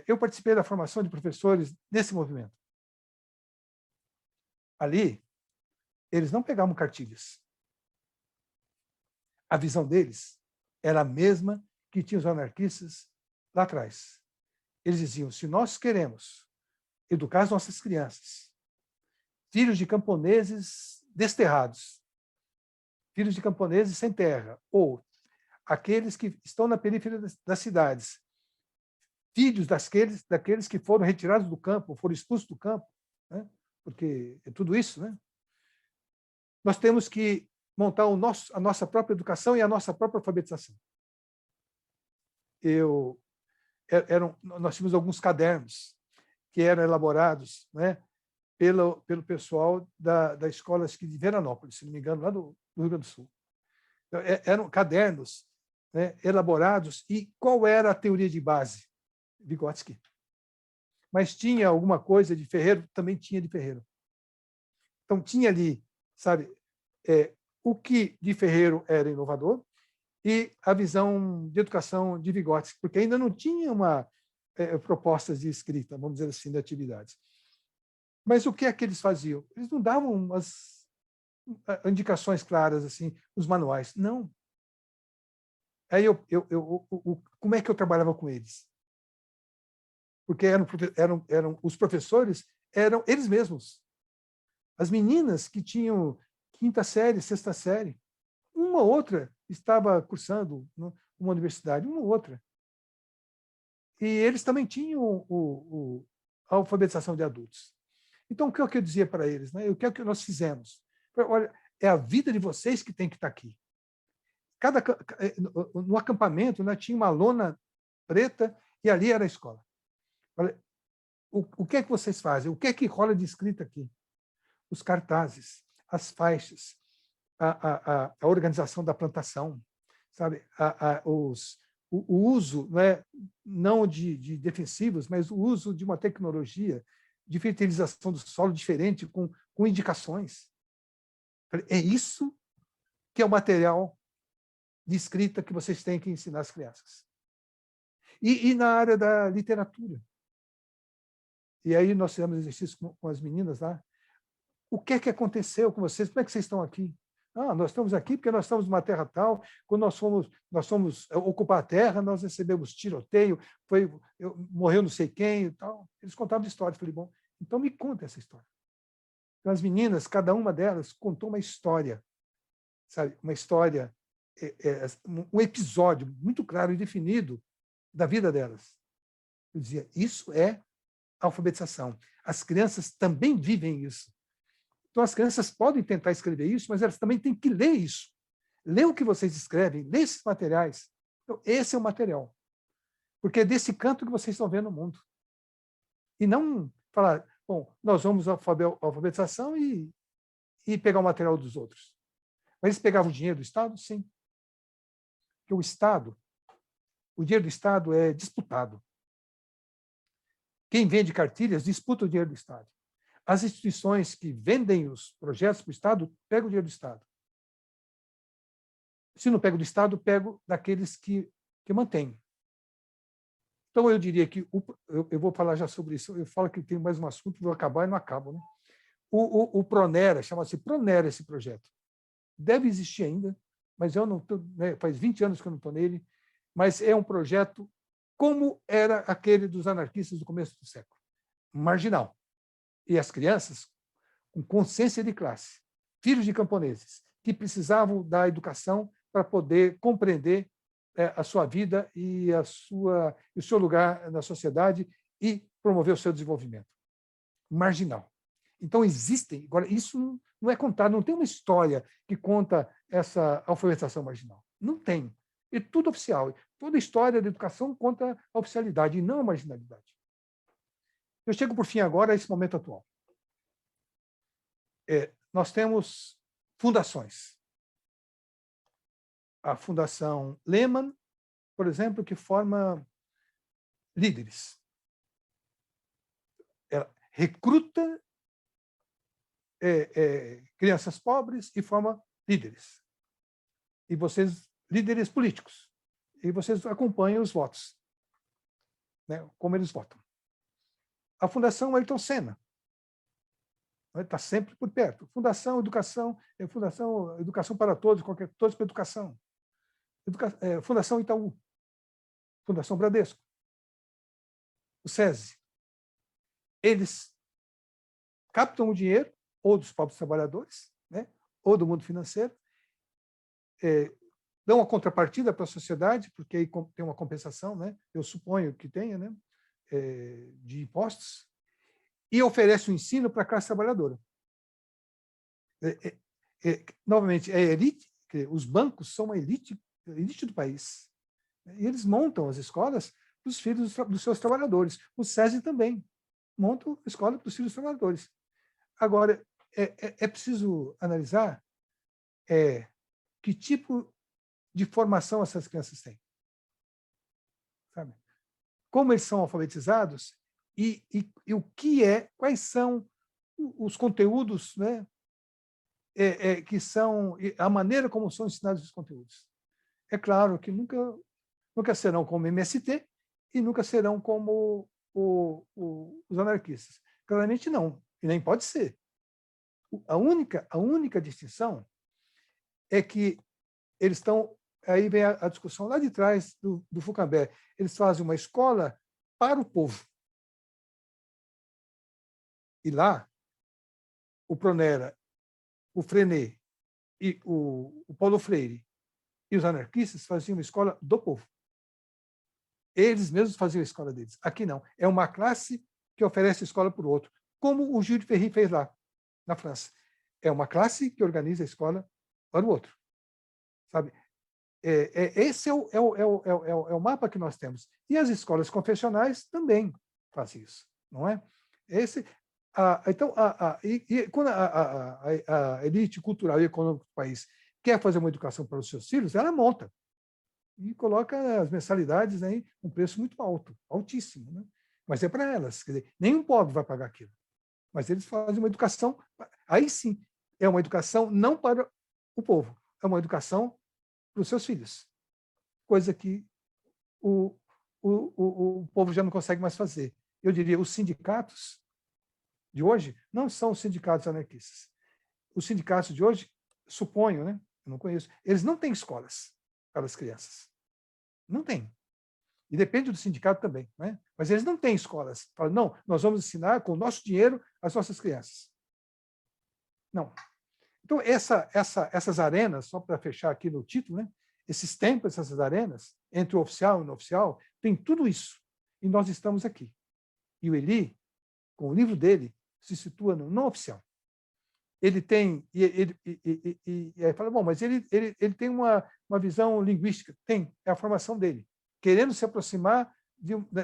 eu participei da formação de professores nesse movimento. Ali, eles não pegavam cartilhas. A visão deles era a mesma que tinha os anarquistas lá atrás. Eles diziam, se nós queremos educar as nossas crianças, filhos de camponeses desterrados, filhos de camponeses sem terra, ou aqueles que estão na periferia das cidades, filhos daqueles que foram retirados do campo, foram expulsos do campo, né? Porque é tudo isso, né? Nós temos que montar a nossa própria educação e a nossa própria alfabetização. Nós tínhamos alguns cadernos que eram elaborados, né, pelo pessoal da escola de Veranópolis, se não me engano, lá do Rio Grande do Sul. Eram cadernos, né, elaborados, e qual era a teoria de base? Vygotsky. Mas tinha alguma coisa de Ferreiro? Também tinha de Ferreiro. Então, tinha ali, sabe, o que de Ferreiro era inovador e a visão de educação de Vygotsky, porque ainda não tinha propostas de escrita, vamos dizer assim, de atividades. Mas o que é que eles faziam? Eles não davam umas indicações claras, assim, os manuais. Não. Aí como é que eu trabalhava com eles? Porque os professores eram eles mesmos. As meninas que tinham quinta série, sexta série, uma ou outra estava cursando uma universidade, uma ou outra. E eles também tinham a alfabetização de adultos. Então, o que eu dizia para eles? Né? O que é que nós fizemos? Olha, é a vida de vocês que tem que estar aqui. No acampamento, né, tinha uma lona preta e ali era a escola. Olha, o que é que vocês fazem? O que é que rola de escrita aqui? Os cartazes, as faixas, a organização da plantação, sabe? O uso, não de defensivos, mas o uso de uma tecnologia de fertilização do solo diferente, com indicações. É isso que é o material de escrita que vocês têm que ensinar às crianças. E na área da literatura. E aí nós fizemos exercício com as meninas lá. O que é que aconteceu com vocês? Como é que vocês estão aqui? Nós estamos aqui porque nós estamos numa terra tal, quando nós fomos ocupar a terra, nós recebemos tiroteio, morreu não sei quem e tal. Eles contavam histórias. Falei, bom, então me conta essa história. Então, as meninas, cada uma delas contou uma história, sabe? Uma história, um episódio muito claro e definido da vida delas. Eu dizia, isso é alfabetização. As crianças também vivem isso. Então, as crianças podem tentar escrever isso, mas elas também têm que ler isso. Ler o que vocês escrevem, ler esses materiais. Então, esse é o material. Porque é desse canto que vocês estão vendo o mundo. E não falar, bom, nós vamos à alfabetização e pegar o material dos outros. Mas eles pegavam o dinheiro do Estado? Sim. Porque o dinheiro do Estado é disputado. Quem vende cartilhas disputa o dinheiro do Estado. As instituições que vendem os projetos para o Estado pegam o dinheiro do Estado. Se não pego do Estado, pego daqueles que mantêm. Então, eu diria que, eu vou falar já sobre isso, eu falo que tem mais um assunto, vou acabar e não acabo. Né? O Pronera, chama-se Pronera esse projeto. Deve existir ainda, mas eu não tô, né, faz 20 anos que eu não estou nele, mas é um projeto como era aquele dos anarquistas do começo do século. Marginal. E as crianças com consciência de classe, filhos de camponeses, que precisavam da educação para poder compreender a sua vida e o seu lugar na sociedade e promover o seu desenvolvimento. Marginal. Então, existem... Agora, isso não é contado, não tem uma história que conta essa alfabetização marginal. Não tem. É tudo oficial. Toda a história da educação conta a oficialidade e não a marginalidade. Eu chego, por fim, agora a esse momento atual. nós temos fundações. A Fundação Lehman, por exemplo, que forma líderes. Ela recruta crianças pobres e forma líderes. E vocês, líderes políticos. E vocês acompanham os votos, né, como eles votam. A Fundação Ayrton Senna está sempre por perto. Fundação Educação para Todos, Todos para a Educação. Fundação Itaú, Fundação Bradesco, o SESI. Eles captam o dinheiro, ou dos próprios trabalhadores, né, ou do mundo financeiro, dão uma contrapartida para a sociedade, porque aí tem uma compensação, né, eu suponho que tenha, né, de impostos, e oferece o ensino para a classe trabalhadora. Novamente, é elite, os bancos são a elite do país. E eles montam as escolas para os filhos dos seus trabalhadores. O SESI também monta a escola para os filhos dos trabalhadores. Agora, é preciso analisar que tipo de formação essas crianças têm. Sabe? Como eles são alfabetizados e o que quais são os conteúdos, né, que são, a maneira como são ensinados os conteúdos. É claro que nunca serão como MST e nunca serão como os anarquistas. Claramente não, e nem pode ser. A única distinção é que eles estão, aí vem a discussão lá de trás do Foucault, eles fazem uma escola para o povo. E lá, o Pronera, o Freinet e o Paulo Freire e os anarquistas faziam uma escola do povo. Eles mesmos faziam a escola deles. Aqui não. É uma classe que oferece escola para o outro, como o Gilles de Ferry fez lá, na França. É uma classe que organiza a escola para o outro. Sabe? Esse é o mapa que nós temos. E as escolas confessionais também fazem isso, não é? Então, quando a elite cultural e econômica do país quer fazer uma educação para os seus filhos, ela monta e coloca as mensalidades em um preço muito alto, altíssimo, né? Mas é para elas. Quer dizer, nenhum pobre vai pagar aquilo. Mas eles fazem uma educação, aí sim, é uma educação não para o povo, é uma educação para os seus filhos, coisa que o povo já não consegue mais fazer. Eu diria, os sindicatos de hoje não são os sindicatos anarquistas. Os sindicatos de hoje, suponho, né? Eu não conheço, eles não têm escolas para as crianças. Não tem. E depende do sindicato também, né? Mas eles não têm escolas. Falam, não, nós vamos ensinar com o nosso dinheiro as nossas crianças. Não. Então, essas arenas, só para fechar aqui no título, né? Esses tempos, essas arenas, entre o oficial e o não oficial, tem tudo isso. E nós estamos aqui. E o Elie, com o livro dele, se situa no não oficial. Ele tem... E aí fala, bom, mas ele tem uma visão linguística. Tem, é a formação dele. Querendo se aproximar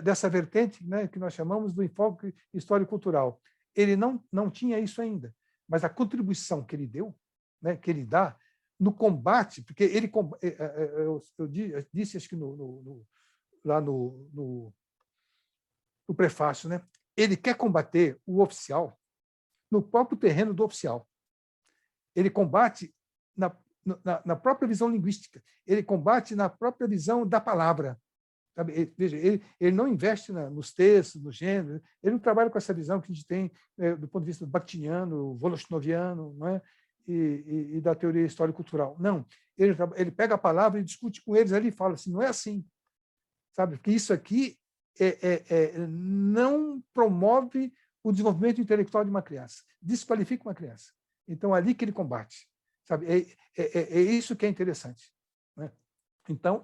dessa vertente, né, que nós chamamos do enfoque histórico-cultural. Ele não tinha isso ainda. Mas a contribuição que ele deu, né, que ele dá, no combate, porque ele... Eu disse, acho que lá no prefácio, né, ele quer combater o oficial no próprio terreno do oficial. Ele combate na própria visão linguística, ele combate na própria visão da palavra. Sabe? Veja, ele não investe nos textos, no gênero, ele não trabalha com essa visão que a gente tem do ponto de vista bakhtiniano, volochnoviano, não é? E da teoria histórico-cultural. Não, ele pega a palavra e discute com eles ali e fala assim, não é assim, sabe? Porque isso aqui não promove o desenvolvimento intelectual de uma criança, desqualifica uma criança. Então, é ali que ele combate. Sabe? É isso que é interessante. Né? Então,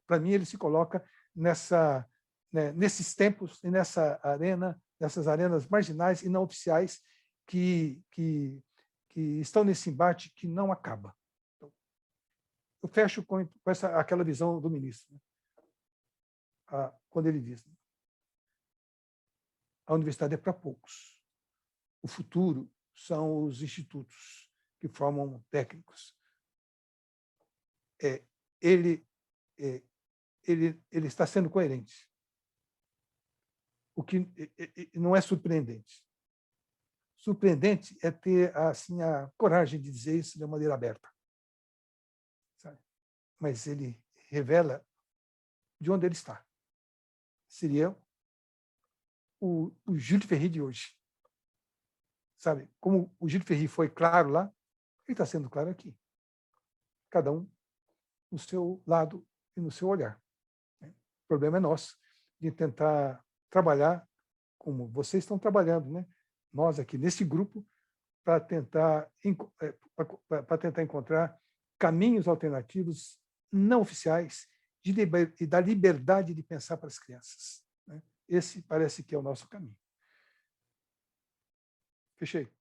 para mim, ele se coloca nesses tempos e nessas arenas marginais e não oficiais que estão nesse embate que não acaba. Então, eu fecho com aquela visão do ministro, né? Quando ele diz, a universidade é para poucos. O futuro são os institutos que formam técnicos. Ele está sendo coerente, o que não é surpreendente. Surpreendente é ter assim, a coragem de dizer isso de uma maneira aberta. Sabe? Mas ele revela de onde ele está. Seria o Gilles Ferry de hoje. Sabe? Como o Gilles Ferry foi claro lá, ele está sendo claro aqui. Cada um no seu lado e no seu olhar. O problema é nosso, de tentar trabalhar como vocês estão trabalhando, né? Nós aqui nesse grupo, para tentar encontrar caminhos alternativos não oficiais e da liberdade de pensar para as crianças. Né? Esse parece que é o nosso caminho. Fechei.